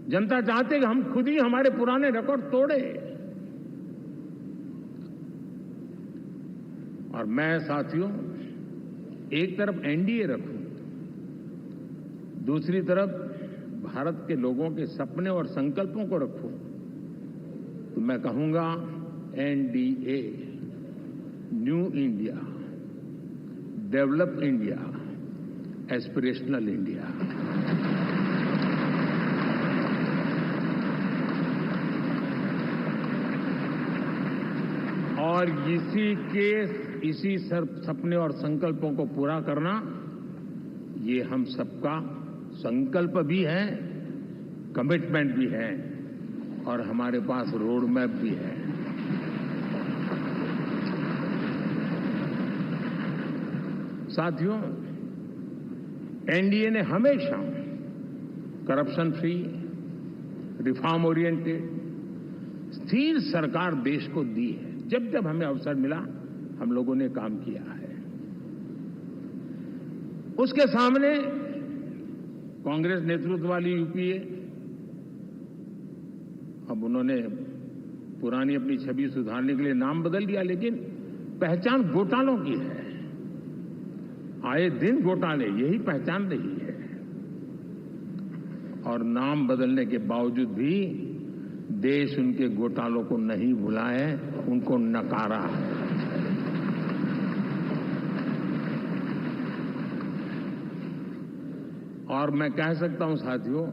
जनता चाहती है कि हम खुद ही हमारे पुराने रिकॉर्ड तोड़े। और मैं साथियों, एक तरफ एनडीए रखूं, दूसरी तरफ भारत के लोगों के सपने और संकल्पों को रखूं, तो मैं कहूंगा NDA, new India, develop India, aspirational India. और इसी सपने और संकल्पों को पूरा करना, ये हम सबका संकल्प भी है, कमिटमेंट भी है, और हमारे पास रोड मैप भी है। साथियों, एनडीए ने हमेशा करप्शन फ्री, रिफॉर्म ओरिएंटेड, स्थिर सरकार देश को दी है। जब जब हमें अवसर मिला, हम लोगों ने काम किया है। उसके सामने कांग्रेस नेतृत्व वाली यूपीए, अब उन्होंने पुरानी अपनी छवि सुधारने के लिए नाम बदल दिया, लेकिन पहचान घोटालों की है। आए दिन घोटाले, यही पहचान रही है। और नाम बदलने के बावजूद भी देश उनके घोटालों को नहीं भुलाए, उनको नकारा है। और मैं कह सकता हूं साथियों,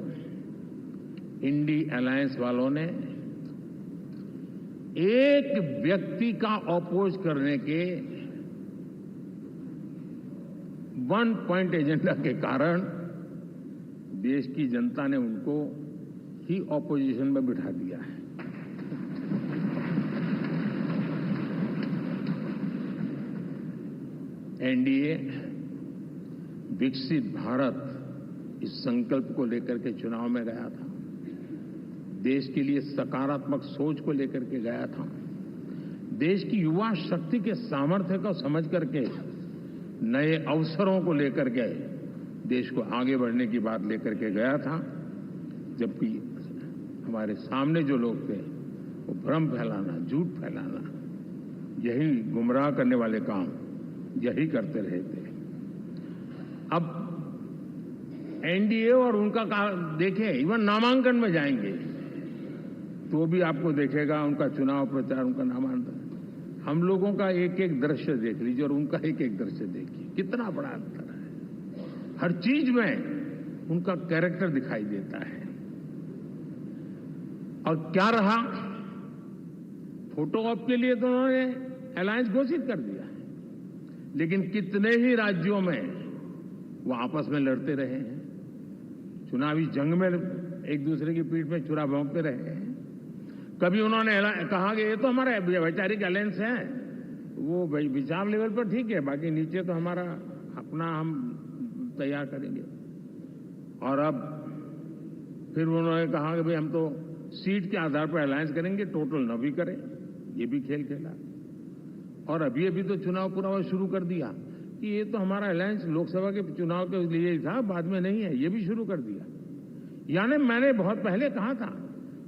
इंडी अलायंस वालों ने एक व्यक्ति का अपोज करने के वन पॉइंट एजेंडा के कारण देश की जनता ने उनको ही ऑपोजिशन में बिठा दिया है। एनडीए विकसित भारत, इस संकल्प को लेकर के चुनाव में गया था। देश के लिए सकारात्मक सोच को लेकर के गया था। देश की युवा शक्ति के सामर्थ्य को समझ करके नए अवसरों को लेकर के देश को आगे बढ़ने की बात लेकर के गया था। जबकि हमारे सामने जो लोग थे, वो भ्रम फैलाना, झूठ फैलाना, यही गुमराह करने वाले काम यही करते रहे थे। अब एनडीए और उनका देखें, इवन नामांकन में जाएंगे तो भी आपको देखेगा उनका चुनाव प्रचार, उनका नामांकन। हम लोगों का एक एक दृश्य देख लीजिए और उनका एक एक दृश्य देखिए, कितना बड़ा अंतर है। हर चीज में उनका कैरेक्टर दिखाई देता है। और क्या रहा, फोटो ऑप के लिए तो उन्होंने अलायंस घोषित कर दिया, लेकिन कितने ही राज्यों में वो आपस में लड़ते रहे हैं, चुनावी जंग में एक दूसरे की पीठ में छुरा भोंकते रहे हैं। कभी उन्होंने कहा कि ये तो हमारा वैचारिक अलायंस है, वो विचार लेवल पर ठीक है, बाकी नीचे तो हमारा अपना हम तैयार करेंगे। और अब फिर उन्होंने कहा कि भाई हम तो सीट के आधार पर अलायंस करेंगे, टोटल न भी करें, ये भी खेल खेला। और अभी अभी तो चुनाव पूरा शुरू कर दिया कि ये तो हमारा अलायंस लोकसभा के चुनाव के लिए ही था, बाद में नहीं है, ये भी शुरू कर दिया। यानी मैंने बहुत पहले कहा था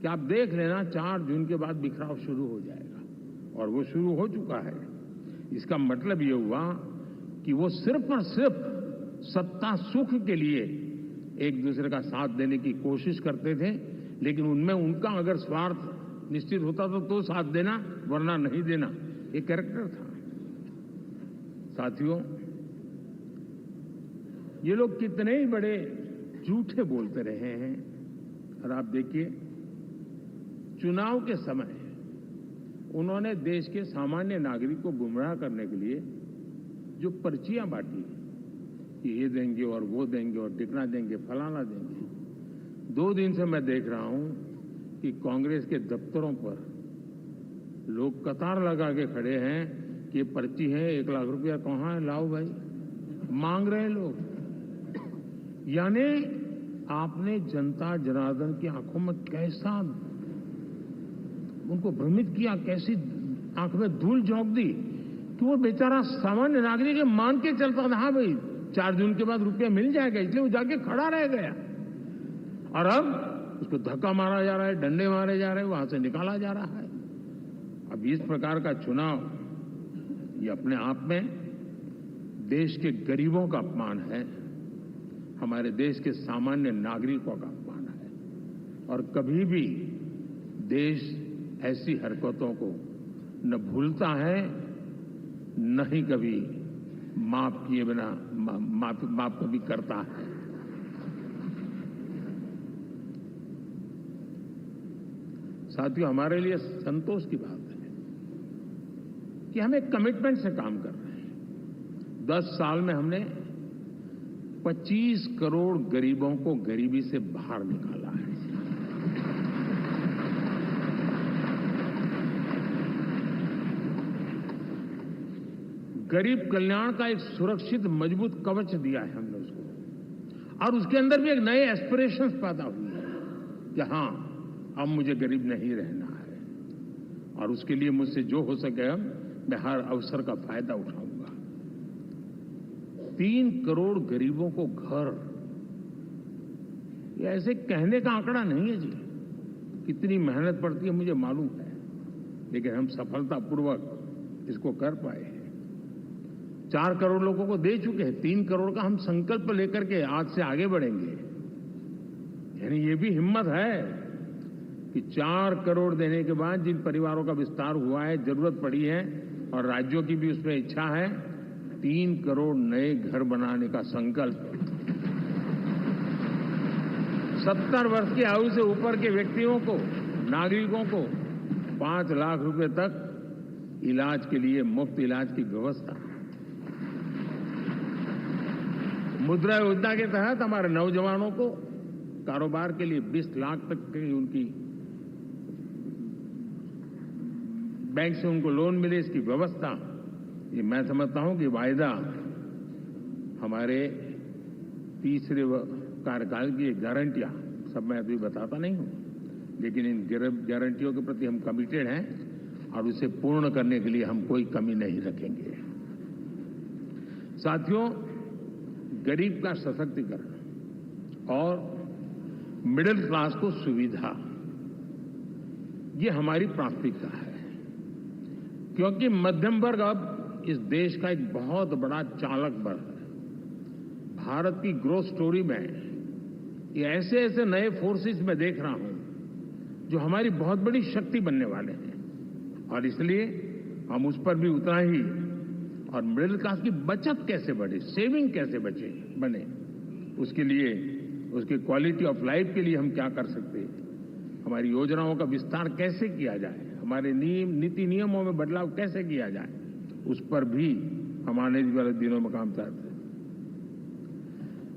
कि आप देख लेना 4 जून के बाद बिखराव शुरू हो जाएगा, और वो शुरू हो चुका है। इसका मतलब ये हुआ कि वो सिर्फ और सिर्फ सत्ता सुख के लिए एक दूसरे का साथ देने की कोशिश करते थे, लेकिन उनमें उनका अगर स्वार्थ निश्चित होता तो साथ देना, वरना नहीं देना, ये कैरेक्टर था। साथियों, ये लोग कितने ही बड़े झूठे बोलते रहे हैं। और आप देखिए, चुनाव के समय उन्होंने देश के सामान्य नागरिक को गुमराह करने के लिए जो पर्चियां बांटी कि ये देंगे और वो देंगे और टिकना देंगे, फलाना देंगे, 2 दिन से मैं देख रहा हूं कि कांग्रेस के दफ्तरों पर लोग कतार लगा के खड़े हैं कि ये पर्ची है, 1 लाख रुपया कहां है, लाओ भाई, मांग रहे हैं लोग। यानी आपने जनता जनार्दन की आंखों में कैसा उनको भ्रमित किया, कैसी आंख में धूल झोंक दी कि वो बेचारा सामान्य नागरिक मान के चलता था, हाँ भाई 4 जून के बाद रुपया मिल जाएगा, इसलिए वो जाके खड़ा रह गया। और अब उसको धक्का मारा जा रहा है, डंडे मारे जा रहे हैं, वहां से निकाला जा रहा है। अब इस प्रकार का चुनाव ये अपने आप में देश के गरीबों का अपमान है, हमारे देश के सामान्य नागरिकों का अपमान है। और कभी भी देश ऐसी हरकतों को न भूलता है, न ही कभी माफ किए बिना माफ कभी करता है। साथियों, हमारे लिए संतोष की बात है कि हम एक कमिटमेंट से काम कर रहे हैं। 10 साल में हमने 25 करोड़ गरीबों को गरीबी से बाहर निकाला है। गरीब कल्याण का एक सुरक्षित मजबूत कवच दिया है हमने उसको, और उसके अंदर भी एक नए एस्पिरेशंस पैदा हुए हैं कि हां, अब मुझे गरीब नहीं रहना है, और उसके लिए मुझसे जो हो सके मैं हर अवसर का फायदा उठाऊंगा। 3 करोड़ गरीबों को घर, ये ऐसे कहने का आंकड़ा नहीं है जी, कितनी मेहनत पड़ती है मुझे मालूम है, लेकिन हम सफलतापूर्वक इसको कर पाए हैं। 4 करोड़ लोगों को दे चुके हैं, 3 करोड़ का हम संकल्प लेकर के आज से आगे बढ़ेंगे। यानी ये भी हिम्मत है कि 4 करोड़ देने के बाद जिन परिवारों का विस्तार हुआ है, जरूरत पड़ी है, और राज्यों की भी उसमें इच्छा है, 3 करोड़ नए घर बनाने का संकल्प। 70 वर्ष की आयु से ऊपर के व्यक्तियों को, नागरिकों को 5 लाख रुपए तक इलाज के लिए मुफ्त इलाज की व्यवस्था। मुद्रा योजना के तहत हमारे नौजवानों को कारोबार के लिए 20 लाख तक की उनकी बैंक से उनको लोन मिले, इसकी व्यवस्था। ये मैं समझता हूं कि वायदा हमारे तीसरे कार्यकाल की गारंटियां, सब मैं अभी बताता नहीं हूं, लेकिन इन गारंटियों के प्रति हम कमिटेड हैं और उसे पूर्ण करने के लिए हम कोई कमी नहीं रखेंगे। साथियों, गरीब का सशक्तिकरण और मिडिल क्लास को सुविधा, ये हमारी प्राथमिकता है, क्योंकि मध्यम वर्ग अब इस देश का एक बहुत बड़ा चालक बल है। भारत की ग्रोथ स्टोरी में ये ऐसे ऐसे नए फोर्सेस मैं देख रहा हूं जो हमारी बहुत बड़ी शक्ति बनने वाले हैं, और इसलिए हम उस पर भी उतना ही, और मिडिल क्लास की बचत कैसे बढ़े, सेविंग कैसे बने, उसके लिए, उसकी क्वालिटी ऑफ लाइफ के लिए हम क्या कर सकते हैं, हमारी योजनाओं का विस्तार कैसे किया जाए, हमारे नीति नियमों में बदलाव कैसे किया जाए, उस पर भी हम आने वाले दिनों में काम करते हैं।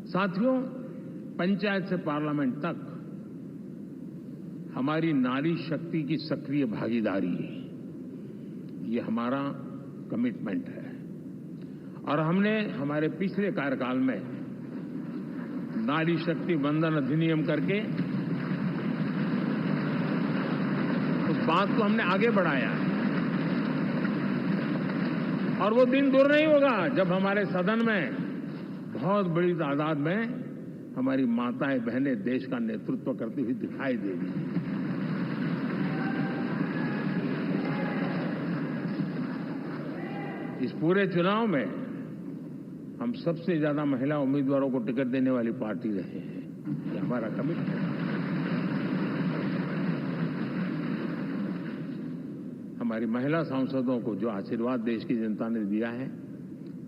साथियों, पंचायत से पार्लियामेंट तक हमारी नारी शक्ति की सक्रिय भागीदारी, ये हमारा कमिटमेंट है। और हमने हमारे पिछले कार्यकाल में नारी शक्ति वंदन अधिनियम करके उस बात को हमने आगे बढ़ाया और वो दिन दूर नहीं होगा जब हमारे सदन में बहुत बड़ी तादाद में हमारी माताएं बहनें देश का नेतृत्व करती हुई दिखाई देगी। इस पूरे चुनाव में हम सबसे ज्यादा महिला उम्मीदवारों को टिकट देने वाली पार्टी रहे हैं। ये हमारा कमिटमेंट है। हमारी महिला सांसदों को जो आशीर्वाद देश की जनता ने दिया है,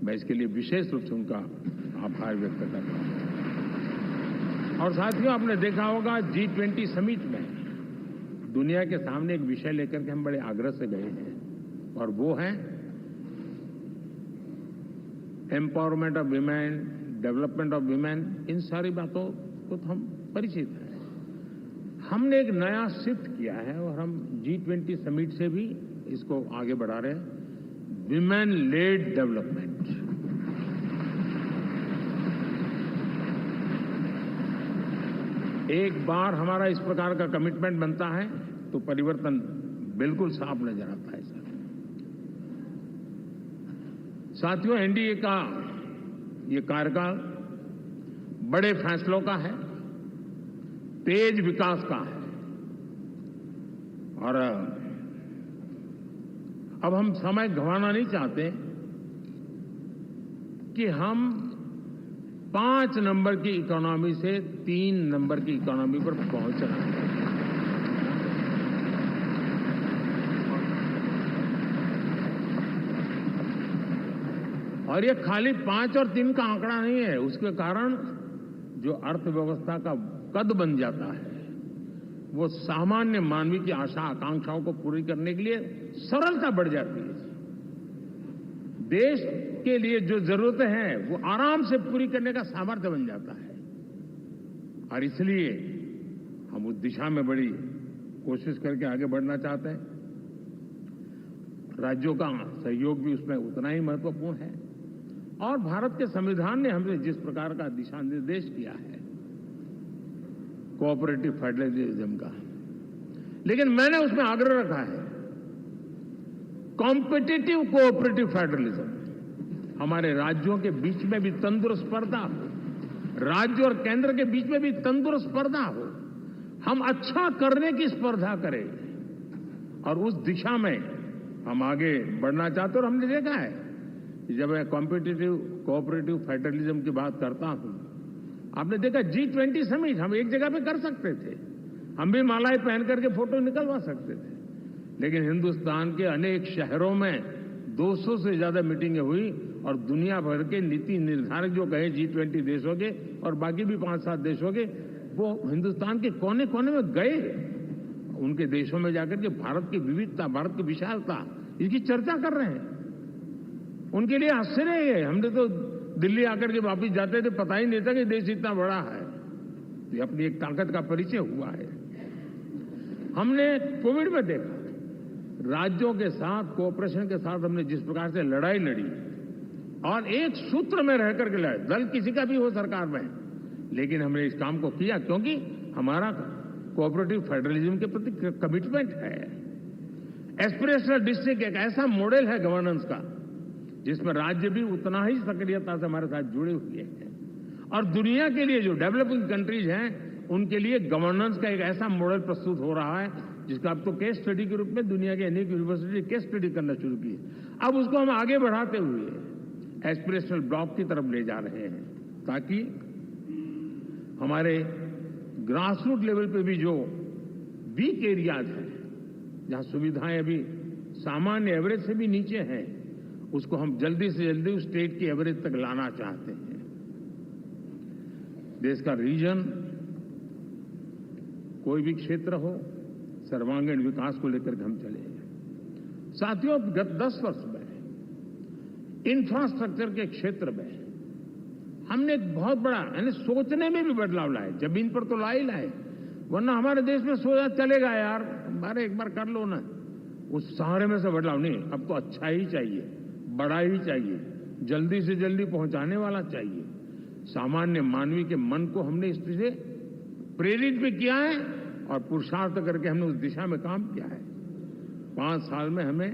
मैं इसके लिए विशेष रूप से उनका आभार व्यक्त करता हूं। और साथियों, आपने देखा होगा G20 समिट में दुनिया के सामने एक विषय लेकर के हम बड़े आग्रह से गए हैं और वो है empowerment of women, development of women. इन सारी बातों को तो हम परिचित हैं। हमने एक नया शिफ्ट किया है और हम G20 समिट से भी इसको आगे बढ़ा रहे हैं, वीमेन लेड डेवलपमेंट। एक बार हमारा इस प्रकार का कमिटमेंट बनता है तो परिवर्तन बिल्कुल साफ नजर आता है। साथियों, एनडीए का ये कार्यकाल बड़े फैसलों का है, तेज विकास का है और अब हम समय गंवाना नहीं चाहते कि हम 5 नंबर की इकोनॉमी से 3 नंबर की इकोनॉमी पर पहुंच रहे हैं। और ये खाली 5 और 3 का आंकड़ा नहीं है। उसके कारण जो अर्थव्यवस्था का कद बन जाता है, वो सामान्य मानवी की आशा आकांक्षाओं को पूरी करने के लिए सरलता बढ़ जाती है। देश के लिए जो जरूरतें हैं वो आराम से पूरी करने का सामर्थ्य बन जाता है। और इसलिए हम उस दिशा में बड़ी कोशिश करके आगे बढ़ना चाहते हैं। राज्यों का सहयोग भी उसमें उतना ही महत्वपूर्ण है। और भारत के संविधान ने हमसे जिस प्रकार का दिशा निर्देश किया है कोऑपरेटिव फेडरलिज्म का, लेकिन मैंने उसमें आग्रह रखा है कॉम्पिटिटिव कोऑपरेटिव फेडरलिज्म। हमारे राज्यों के बीच में भी तंदुरुस्त स्पर्धा हो, राज्य और केंद्र के बीच में भी तंदुरुस्त स्पर्धा हो, हम अच्छा करने की स्पर्धा करें और उस दिशा में हम आगे बढ़ना चाहते हैं। और हमने देखा है कि जब मैं कॉम्पिटिटिव कोऑपरेटिव फेडरलिज्म की बात करता हूं, आपने देखा G20 समिट हम एक जगह पे कर सकते थे, हम भी मालाएं पहन करके फोटो निकलवा सकते थे, लेकिन हिंदुस्तान के अनेक शहरों में 200 से ज्यादा मीटिंगें हुई और दुनिया भर के नीति निर्धारक जो कहे G20 देशों के और बाकी भी 5-7 देशों के, वो हिंदुस्तान के कोने कोने में गए। उनके देशों में जाकर के भारत की विविधता, भारत की विशालता, इसकी चर्चा कर रहे हैं। उनके लिए आश्चर्य है। हमने तो दिल्ली आकर के वापिस जाते थे, पता ही नहीं था कि देश इतना बड़ा है। ये अपनी एक ताकत का परिचय हुआ है। हमने कोविड में देखा, राज्यों के साथ कोऑपरेशन के साथ हमने जिस प्रकार से लड़ाई लड़ी और एक सूत्र में रह करके लड़े, दल किसी का भी हो सरकार में, लेकिन हमने इस काम को किया क्योंकि हमारा कोऑपरेटिव फेडरलिज्म के प्रति कमिटमेंट है। एस्पिरेशनल डिस्ट्रिक्ट एक ऐसा मॉडल है गवर्नेंस का जिसमें राज्य भी उतना ही सक्रियता से हमारे साथ जुड़े हुए हैं। और दुनिया के लिए जो डेवलपिंग कंट्रीज हैं, उनके लिए गवर्नेंस का एक ऐसा मॉडल प्रस्तुत हो रहा है जिसका अब तो केस स्टडी के रूप में दुनिया के अनेक यूनिवर्सिटी केस स्टडी करना शुरू की। अब उसको हम आगे बढ़ाते हुए एस्पिरेशनल ब्लॉक की तरफ ले जा रहे हैं ताकि हमारे ग्रासरूट लेवल पे भी जो वीक एरियाज हैं, जहां सुविधाएं अभी सामान्य एवरेज से भी नीचे हैं, उसको हम जल्दी से जल्दी उस स्टेट की एवरेज तक लाना चाहते हैं। देश का रीजन कोई भी क्षेत्र हो, सर्वांगीण विकास को लेकर के हम चले। साथियों, गत 10 वर्ष में इंफ्रास्ट्रक्चर के क्षेत्र में हमने एक बहुत बड़ा, यानी सोचने में भी बदलाव लाए। जमीन पर तो लाए, वरना हमारे देश में सोचा चलेगा यार, हमारे एक बार कर लो ना, उस सारे में से बदलाव नहीं। अब तो अच्छा ही चाहिए, बड़ा ही चाहिए, जल्दी से जल्दी पहुंचाने वाला चाहिए। सामान्य मानवीय के मन को हमने इस से प्रेरित भी किया है और पुरुषार्थ करके हमने उस दिशा में काम किया है। 5 साल में हमें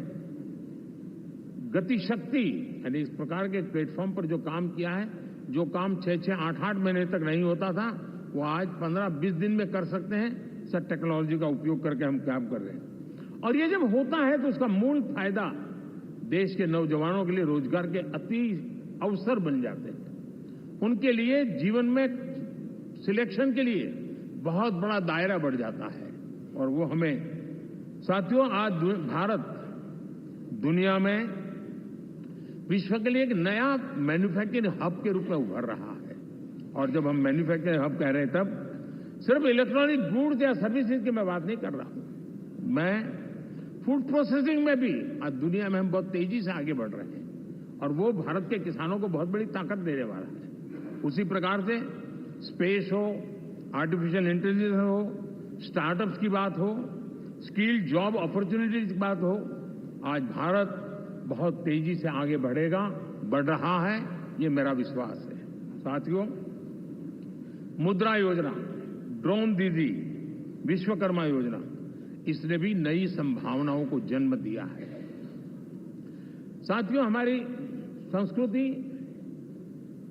गति शक्ति, यानी इस प्रकार के प्लेटफॉर्म पर जो काम किया है, जो काम 6-6, 8-8 महीने तक नहीं होता था, वो आज 15-20 दिन में कर सकते हैं। सर, टेक्नोलॉजी का उपयोग करके हम काम कर रहे हैं। और ये जब होता है तो उसका मूल फायदा देश के नौजवानों के लिए रोजगार के अति अवसर बन जाते हैं। उनके लिए जीवन में सिलेक्शन के लिए बहुत बड़ा दायरा बढ़ जाता है। और वो हमें, साथियों, आज भारत दुनिया में विश्व के लिए एक नया मैन्युफैक्चरिंग हब के रूप में उभर रहा है। और जब हम मैन्युफैक्चरिंग हब कह रहे हैं, तब सिर्फ इलेक्ट्रॉनिक गुड्स या सर्विसेज की मैं बात नहीं कर रहा हूं। मैं फूड प्रोसेसिंग में भी आज दुनिया में हम बहुत तेजी से आगे बढ़ रहे हैं और वो भारत के किसानों को बहुत बड़ी ताकत देने वाला है। उसी प्रकार से स्पेस हो, आर्टिफिशियल इंटेलिजेंस हो, स्टार्टअप्स की बात हो, स्किल्ड जॉब अपॉर्चुनिटीज की बात हो, आज भारत बहुत तेजी से आगे बढ़ेगा, बढ़ रहा है, ये मेरा विश्वास है। साथियों, मुद्रा योजना, ड्रोन दीदी, विश्वकर्मा योजना, इसने भी नई संभावनाओं को जन्म दिया है। साथियों, हमारी संस्कृति,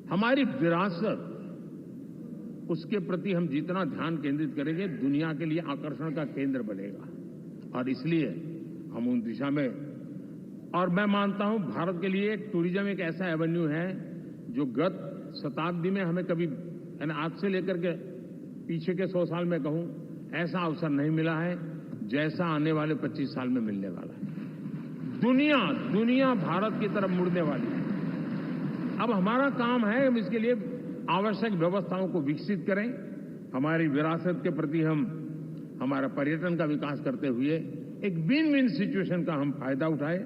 हमारी विरासत, उसके प्रति हम जितना ध्यान केंद्रित करेंगे, दुनिया के लिए आकर्षण का केंद्र बनेगा। और इसलिए हम उन दिशा में, और मैं मानता हूं भारत के लिए टूरिज्म एक ऐसा एवेन्यू है जो गत शताब्दी में हमें कभी, यानी आज से लेकर के पीछे के 100 साल में कहूं, ऐसा अवसर नहीं मिला है जैसा आने वाले 25 साल में मिलने वाला है। दुनिया भारत की तरफ मुड़ने वाली है। अब हमारा काम है हम इसके लिए आवश्यक व्यवस्थाओं को विकसित करें, हमारी विरासत के प्रति हम हमारा पर्यटन का विकास करते हुए एक विन विन सिचुएशन का हम फायदा उठाएं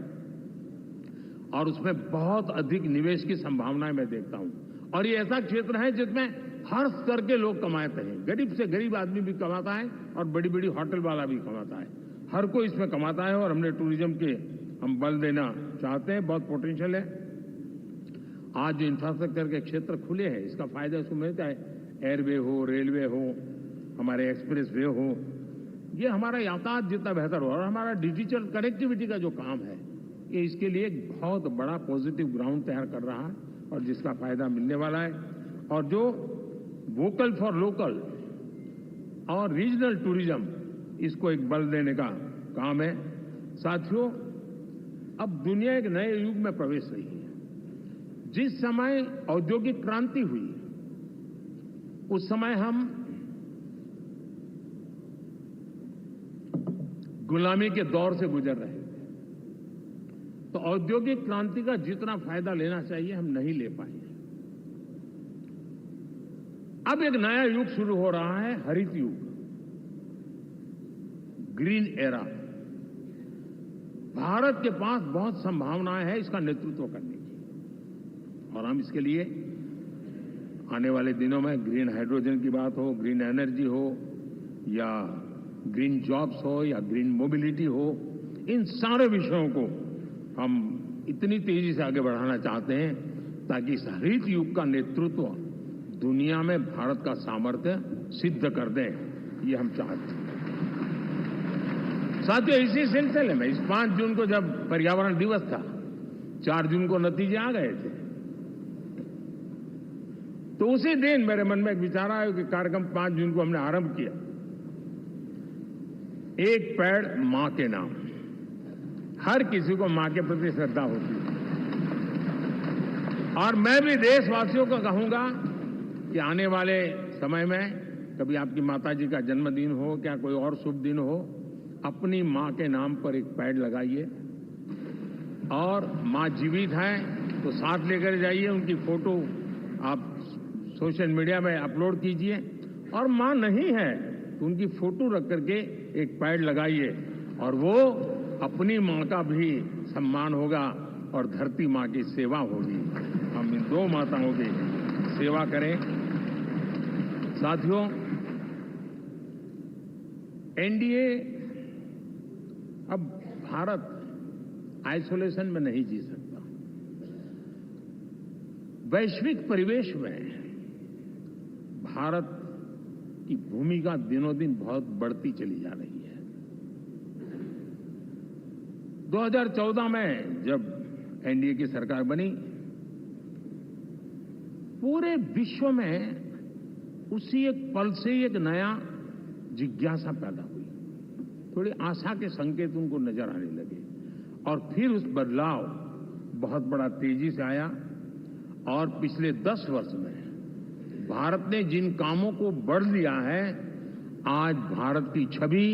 और उसमें बहुत अधिक निवेश की संभावनाएं मैं देखता हूं। और ये ऐसा क्षेत्र है जिसमें हर स्तर के लोग कमाते हैं, गरीब से गरीब आदमी भी कमाता है और बड़ी बड़ी होटल वाला भी कमाता है, हर कोई इसमें कमाता है। और हमने टूरिज्म के हम बल देना चाहते हैं, बहुत पोटेंशियल है। आज जो इंफ्रास्ट्रक्चर के क्षेत्र खुले हैं, इसका फायदा उसको मिलता है। एयरवे हो, रेलवे हो, हमारे एक्सप्रेस वे हो, ये हमारा यातायात जितना बेहतर हो, और हमारा डिजिटल कनेक्टिविटी का जो काम है, ये इसके लिए एक बहुत बड़ा पॉजिटिव ग्राउंड तैयार कर रहा है और जिसका फायदा मिलने वाला है। और जो वोकल फॉर लोकल और रीजनल टूरिज्म, इसको एक बल देने का काम है। साथियों, अब दुनिया एक नए युग में प्रवेश रही है। जिस समय औद्योगिक क्रांति हुई, उस समय हम गुलामी के दौर से गुजर रहे थे। तो औद्योगिक क्रांति का जितना फायदा लेना चाहिए हम नहीं ले पाए। अब एक नया युग शुरू हो रहा है, हरित युग, ग्रीन एरा। भारत के पास बहुत संभावनाएं हैं इसका नेतृत्व करने की, और हम इसके लिए आने वाले दिनों में ग्रीन हाइड्रोजन की बात हो, ग्रीन एनर्जी हो, या ग्रीन जॉब्स हो, या ग्रीन मोबिलिटी हो, इन सारे विषयों को हम इतनी तेजी से आगे बढ़ाना चाहते हैं ताकि इस हरित युग का नेतृत्व दुनिया में भारत का सामर्थ्य सिद्ध कर दें, ये हम चाहते हैं। साथियों, इसी सिलसिले में इस 5 जून को जब पर्यावरण दिवस था, 4 जून को नतीजे आ गए थे, तो उसी दिन मेरे मन में एक विचार आया कि कार्यक्रम 5 जून को हमने आरंभ किया, एक पेड़ मां के नाम। हर किसी को मां के प्रति श्रद्धा होती है, और मैं भी देशवासियों को कहूंगा कि आने वाले समय में कभी आपकी माताजी का जन्मदिन हो, क्या कोई और शुभ दिन हो, अपनी मां के नाम पर एक पेड़ लगाइए, और मां जीवित है तो साथ लेकर जाइए, उनकी फोटो आप सोशल मीडिया में अपलोड कीजिए, और मां नहीं है तो उनकी फोटो रख करके एक पैड लगाइए और वो अपनी मां का भी सम्मान होगा और धरती मां की सेवा होगी। हम इन दो माताओं की सेवा करें। साथियों, एनडीए अब भारत आइसोलेशन में नहीं जी सकता। वैश्विक परिवेश में भारत की भूमिका दिनों दिन बहुत बढ़ती चली जा रही है। 2014 में जब एनडीए की सरकार बनी, पूरे विश्व में उसी एक पल से एक नया जिज्ञासा पैदा हुई, थोड़ी आशा के संकेत उनको नजर आने लगे और फिर उस बदलाव बहुत बड़ा तेजी से आया। और पिछले 10 वर्ष में भारत ने जिन कामों को बढ़ लिया है, आज भारत की छवि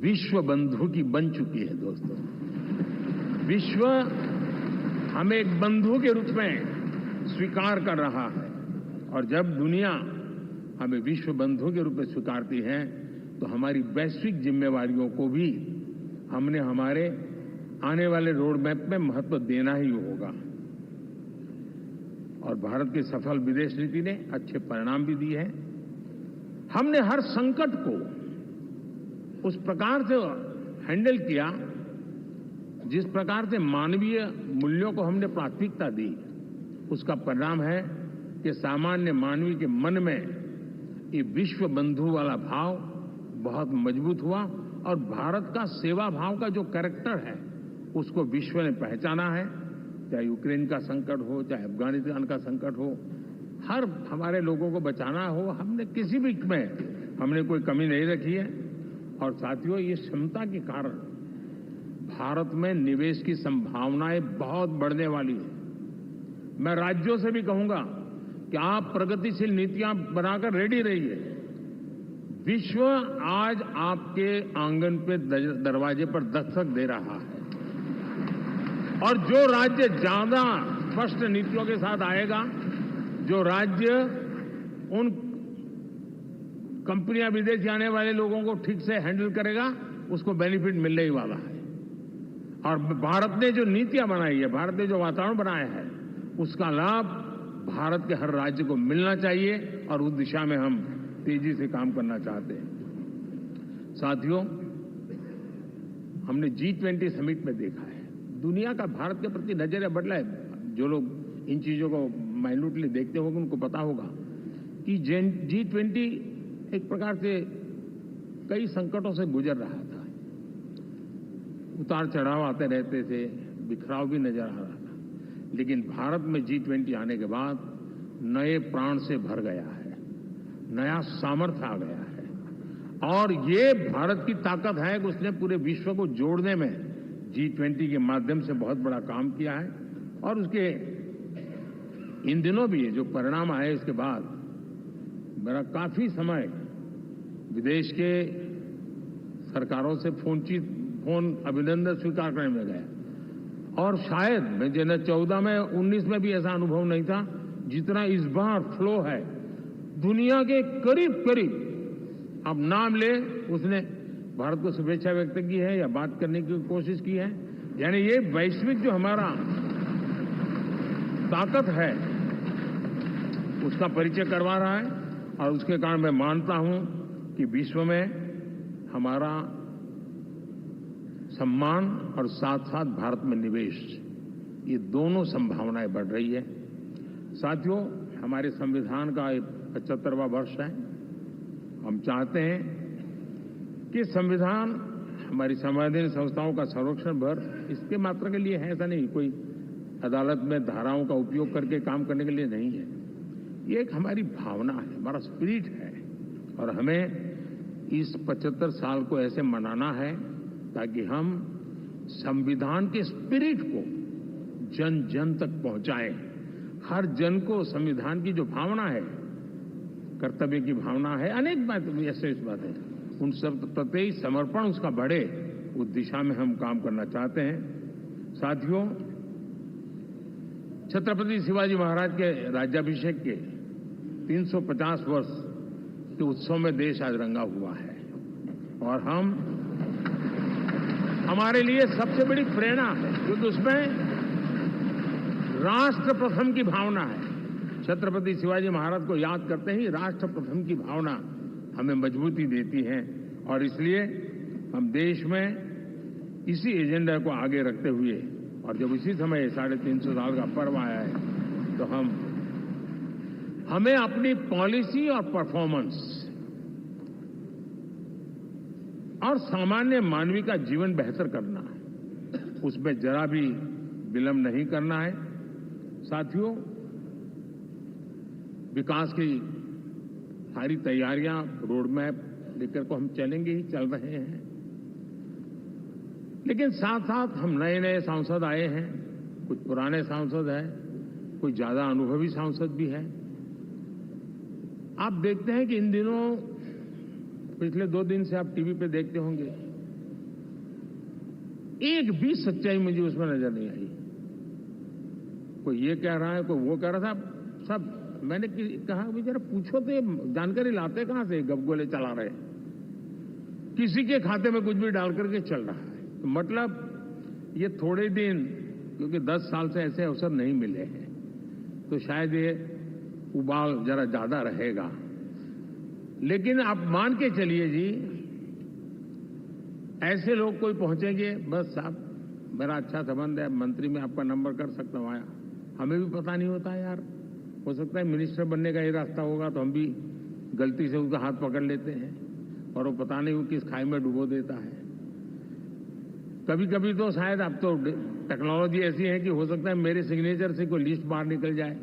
विश्व बंधु की बन चुकी है। दोस्तों, विश्व हमें एक बंधु के रूप में स्वीकार कर रहा है और जब दुनिया हमें विश्व बंधु के रूप में स्वीकारती है तो हमारी वैश्विक जिम्मेवारियों को भी हमने हमारे आने वाले रोड मैप में महत्व देना ही होगा। और भारत की सफल विदेश नीति ने अच्छे परिणाम भी दिए हैं। हमने हर संकट को उस प्रकार से हैंडल किया जिस प्रकार से मानवीय मूल्यों को हमने प्राथमिकता दी। उसका परिणाम है कि सामान्य मानवी के मन में ये विश्व बंधु वाला भाव बहुत मजबूत हुआ और भारत का सेवा भाव का जो कैरेक्टर है उसको विश्व ने पहचाना है। चाहे यूक्रेन का संकट हो, चाहे अफगानिस्तान का संकट हो, हर हमारे लोगों को बचाना हो, हमने किसी भी में हमने कोई कमी नहीं रखी है। और साथियों, ये क्षमता के कारण भारत में निवेश की संभावनाएं बहुत बढ़ने वाली है। मैं राज्यों से भी कहूंगा कि आप प्रगतिशील नीतियां बनाकर रेडी रहिए। विश्व आज आपके आंगन पे दरवाजे पर दस्तक दे रहा है और जो राज्य ज्यादा स्पष्ट नीतियों के साथ आएगा, जो राज्य उन कंपनियां विदेश आने वाले लोगों को ठीक से हैंडल करेगा, उसको बेनिफिट मिलने ही वाला है। और भारत ने जो नीतियां बनाई है, भारत ने जो वातावरण बनाया है, उसका लाभ भारत के हर राज्य को मिलना चाहिए और उस दिशा में हम तेजी से काम करना चाहते हैं। साथियों, हमने G20 समिट में देखा है, दुनिया का भारत के प्रति नजरिया बदला है। जो लोग इन चीजों को माइन्यूटली देखते होंगे उनको पता होगा कि G20 एक प्रकार से कई संकटों से गुजर रहा था। उतार चढ़ाव आते रहते थे, बिखराव भी नजर आ रहा था, लेकिन भारत में G20 आने के बाद नए प्राण से भर गया है, नया सामर्थ्य आ गया है। और ये भारत की ताकत है कि उसने पूरे विश्व को जोड़ने में G20 के माध्यम से बहुत बड़ा काम किया है। और उसके इन दिनों भी जो परिणाम आए, इसके बाद मेरा काफी समय विदेश के सरकारों से फोन अभिनंदन स्वीकार करने में गया और शायद मैं 2014 में 19 में भी ऐसा अनुभव नहीं था जितना इस बार फ्लो है। दुनिया के करीब करीब आप नाम ले, उसने भारत को शुभेच्छा व्यक्त की है या बात करने की कोशिश की है। यानी ये वैश्विक जो हमारा ताकत है उसका परिचय करवा रहा है और उसके कारण मैं मानता हूं कि विश्व में हमारा सम्मान और साथ साथ भारत में निवेश, ये दोनों संभावनाएं बढ़ रही है। साथियों, हमारे संविधान का 75वां वर्ष है। हम चाहते हैं कि संविधान हमारी संवैधानिक संस्थाओं का संरक्षण भर इसके मात्र के लिए है, ऐसा नहीं, कोई अदालत में धाराओं का उपयोग करके काम करने के लिए नहीं है। ये एक हमारी भावना है, हमारा स्पिरिट है और हमें इस 75 साल को ऐसे मनाना है ताकि हम संविधान के स्पिरिट को जन जन तक पहुंचाएं। हर जन को संविधान की जो भावना है, कर्तव्य की भावना है, अनेक बात ऐसे इस बात है, उन सब प्रति समर्पण उसका बढ़े, उस दिशा में हम काम करना चाहते हैं। साथियों, छत्रपति शिवाजी महाराज के राज्याभिषेक के 350 वर्ष के उत्सव में देश आज रंगा हुआ है। और हमारे लिए सबसे बड़ी प्रेरणा है, क्योंकि उसमें राष्ट्र प्रथम की भावना है। छत्रपति शिवाजी महाराज को याद करते ही राष्ट्र प्रथम की भावना हमें मजबूती देती है। और इसलिए हम देश में इसी एजेंडा को आगे रखते हुए, और जब इसी समय 350 साल का पर्व आया है, तो हमें अपनी पॉलिसी और परफॉर्मेंस और सामान्य मानवीय का जीवन बेहतर करना है, उसमें जरा भी विलंब नहीं करना है। साथियों, विकास की सारी तैयारियां, रोड मैप लेकर को हम चलेंगे ही, चल रहे हैं। लेकिन साथ साथ हम नए नए सांसद आए हैं, कुछ पुराने सांसद हैं, कुछ ज्यादा अनुभवी सांसद भी हैं। आप देखते हैं कि इन दिनों, पिछले 2 दिन से आप टीवी पे देखते होंगे, एक भी सच्चाई मुझे उसमें नजर नहीं आई। कोई ये कह रहा है, कोई वो कह रहा था, सब मैंने कहा भी जरा पूछो तो ये जानकारी लाते कहां से, गपगोले चला रहे, किसी के खाते में कुछ भी डाल करके चल रहा है। तो मतलब ये थोड़े दिन, क्योंकि 10 साल से ऐसे अवसर नहीं मिले हैं, तो शायद ये उबाल जरा ज्यादा रहेगा। लेकिन आप मान के चलिए जी, ऐसे लोग कोई पहुंचेंगे, बस साहब मेरा अच्छा संबंध है, मंत्री में आपका नंबर कर सकता हूं, आया, हमें भी पता नहीं होता यार, हो सकता है मिनिस्टर बनने का ये रास्ता होगा तो हम भी गलती से उसका हाथ पकड़ लेते हैं और वो पता नहीं वो किस खाई में डुबो देता है। कभी कभी तो शायद अब तो टेक्नोलॉजी ऐसी है कि हो सकता है मेरे सिग्नेचर से कोई लिस्ट बाहर निकल जाए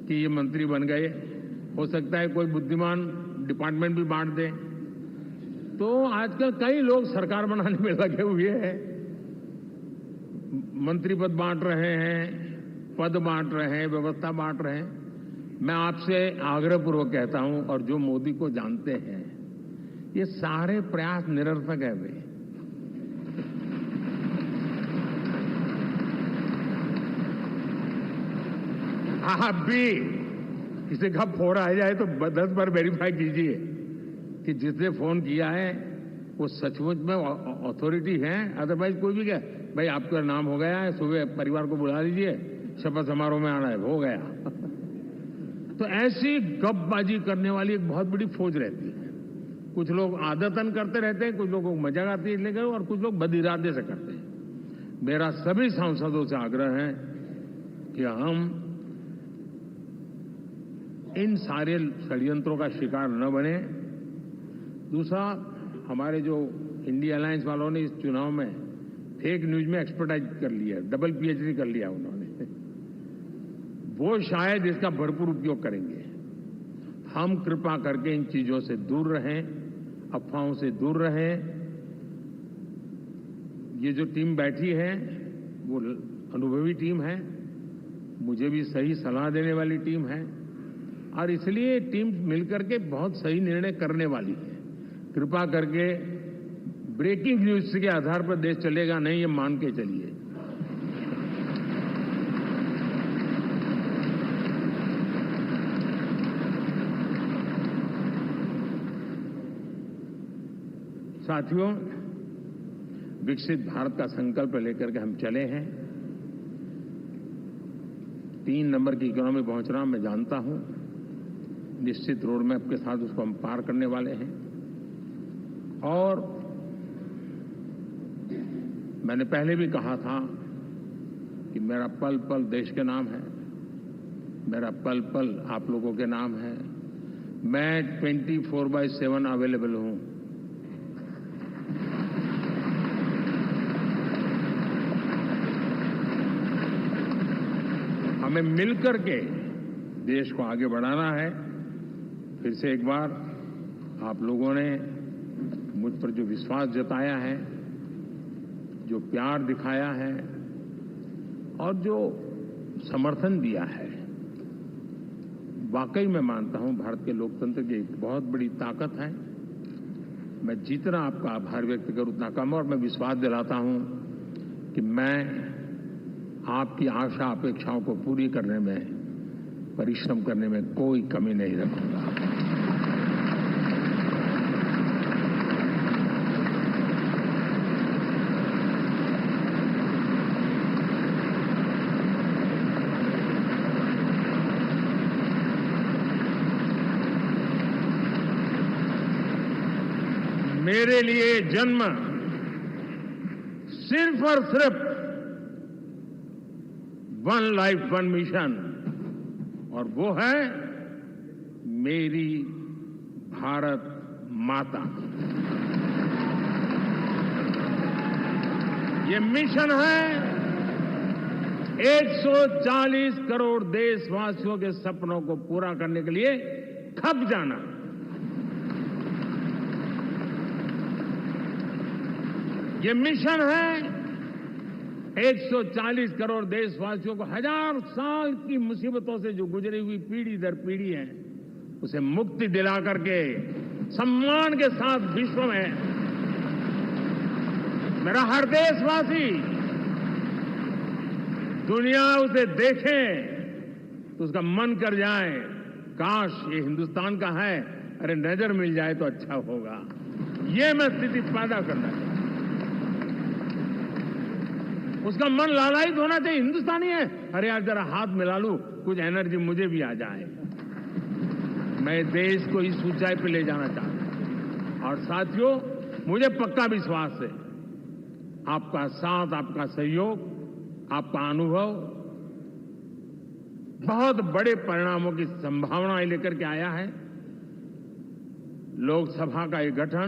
कि ये मंत्री बन गए, हो सकता है कोई बुद्धिमान डिपार्टमेंट भी बांट दे। तो आजकल कई लोग सरकार बनाने में लगे हुए हैं, मंत्री पद बांट रहे हैं, पद बांट रहे हैं, व्यवस्था बांट रहे हैं। मैं आपसे आग्रहपूर्वक कहता हूं, और जो मोदी को जानते हैं, ये सारे प्रयास निरर्थक है। वे आप भी किसी का फोन आ जाए तो 10 बार वेरीफाई कीजिए कि जिसने फोन किया है वो सचमुच में अथॉरिटी है। अदरवाइज कोई भी कहे भाई आपका नाम हो गया है, सुबह परिवार को बुला लीजिए, शपथ समारोह में आना है, हो गया। तो ऐसी गपबाजी करने वाली एक बहुत बड़ी फौज रहती है। कुछ लोग आदतन करते रहते हैं, कुछ लोगों को मजाक आती है लेकर, और कुछ लोग बदिरादे से करते हैं। मेरा सभी सांसदों से आग्रह है कि हम इन सारे षड्यंत्रों का शिकार न बने। दूसरा, हमारे जो इंडिया अलायंस वालों ने इस चुनाव में फेक न्यूज में एक्सपर्टाइज कर लिया, डबल पीएचडी कर लिया उन्होंने, वो शायद इसका भरपूर उपयोग करेंगे। हम कृपा करके इन चीजों से दूर रहें, अफवाहों से दूर रहें। ये जो टीम बैठी है वो अनुभवी टीम है, मुझे भी सही सलाह देने वाली टीम है, और इसलिए टीम मिलकर के बहुत सही निर्णय करने वाली है। कृपा करके ब्रेकिंग न्यूज के आधार पर देश चलेगा नहीं, ये मान के चलिए। साथियों, विकसित भारत का संकल्प लेकर के हम चले हैं। 3 नंबर की इकोनॉमी पहुंचना मैं जानता हूं, निश्चित रोड मैप के साथ उसको हम पार करने वाले हैं। और मैंने पहले भी कहा था कि मेरा पल पल देश के नाम है, मेरा पल पल आप लोगों के नाम है। मैं 24/7 अवेलेबल हूं। हमें मिलकर के देश को आगे बढ़ाना है। फिर से एक बार आप लोगों ने मुझ पर जो विश्वास जताया है, जो प्यार दिखाया है और जो समर्थन दिया है, वाकई मैं मानता हूं भारत के लोकतंत्र की एक बहुत बड़ी ताकत है। मैं जितना आपका आभार व्यक्त करूं उतना कम, और मैं विश्वास दिलाता हूं कि मैं आपकी आशा अपेक्षाओं को पूरी करने में, परिश्रम करने में कोई कमी नहीं रखूंगा। मेरे लिए जन्म सिर्फ और सिर्फ वन लाइफ वन मिशन, और वो है मेरी भारत माता। ये मिशन है 140 करोड़ देशवासियों के सपनों को पूरा करने के लिए खप जाना। ये मिशन है 140 करोड़ देशवासियों को हजार साल की मुसीबतों से जो गुजरी हुई पीढ़ी दर पीढ़ी है, उसे मुक्ति दिला करके सम्मान के साथ विश्व में मेरा हर देशवासी दुनिया उसे देखे तो उसका मन कर जाए, काश ये हिंदुस्तान का है, अरे नजर मिल जाए तो अच्छा होगा। ये मैं स्थिति पैदा करना चाहता हूं। उसका मन लालायित होना चाहिए, हिंदुस्तानी है, अरे यार जरा हाथ मिला लूं, कुछ एनर्जी मुझे भी आ जाए। मैं देश को इस ऊंचाई पे ले जाना चाहता हूं। और साथियों, मुझे पक्का विश्वास है आपका साथ, आपका सहयोग, आपका अनुभव बहुत बड़े परिणामों की संभावनाएं लेकर के आया है। लोकसभा का ये गठन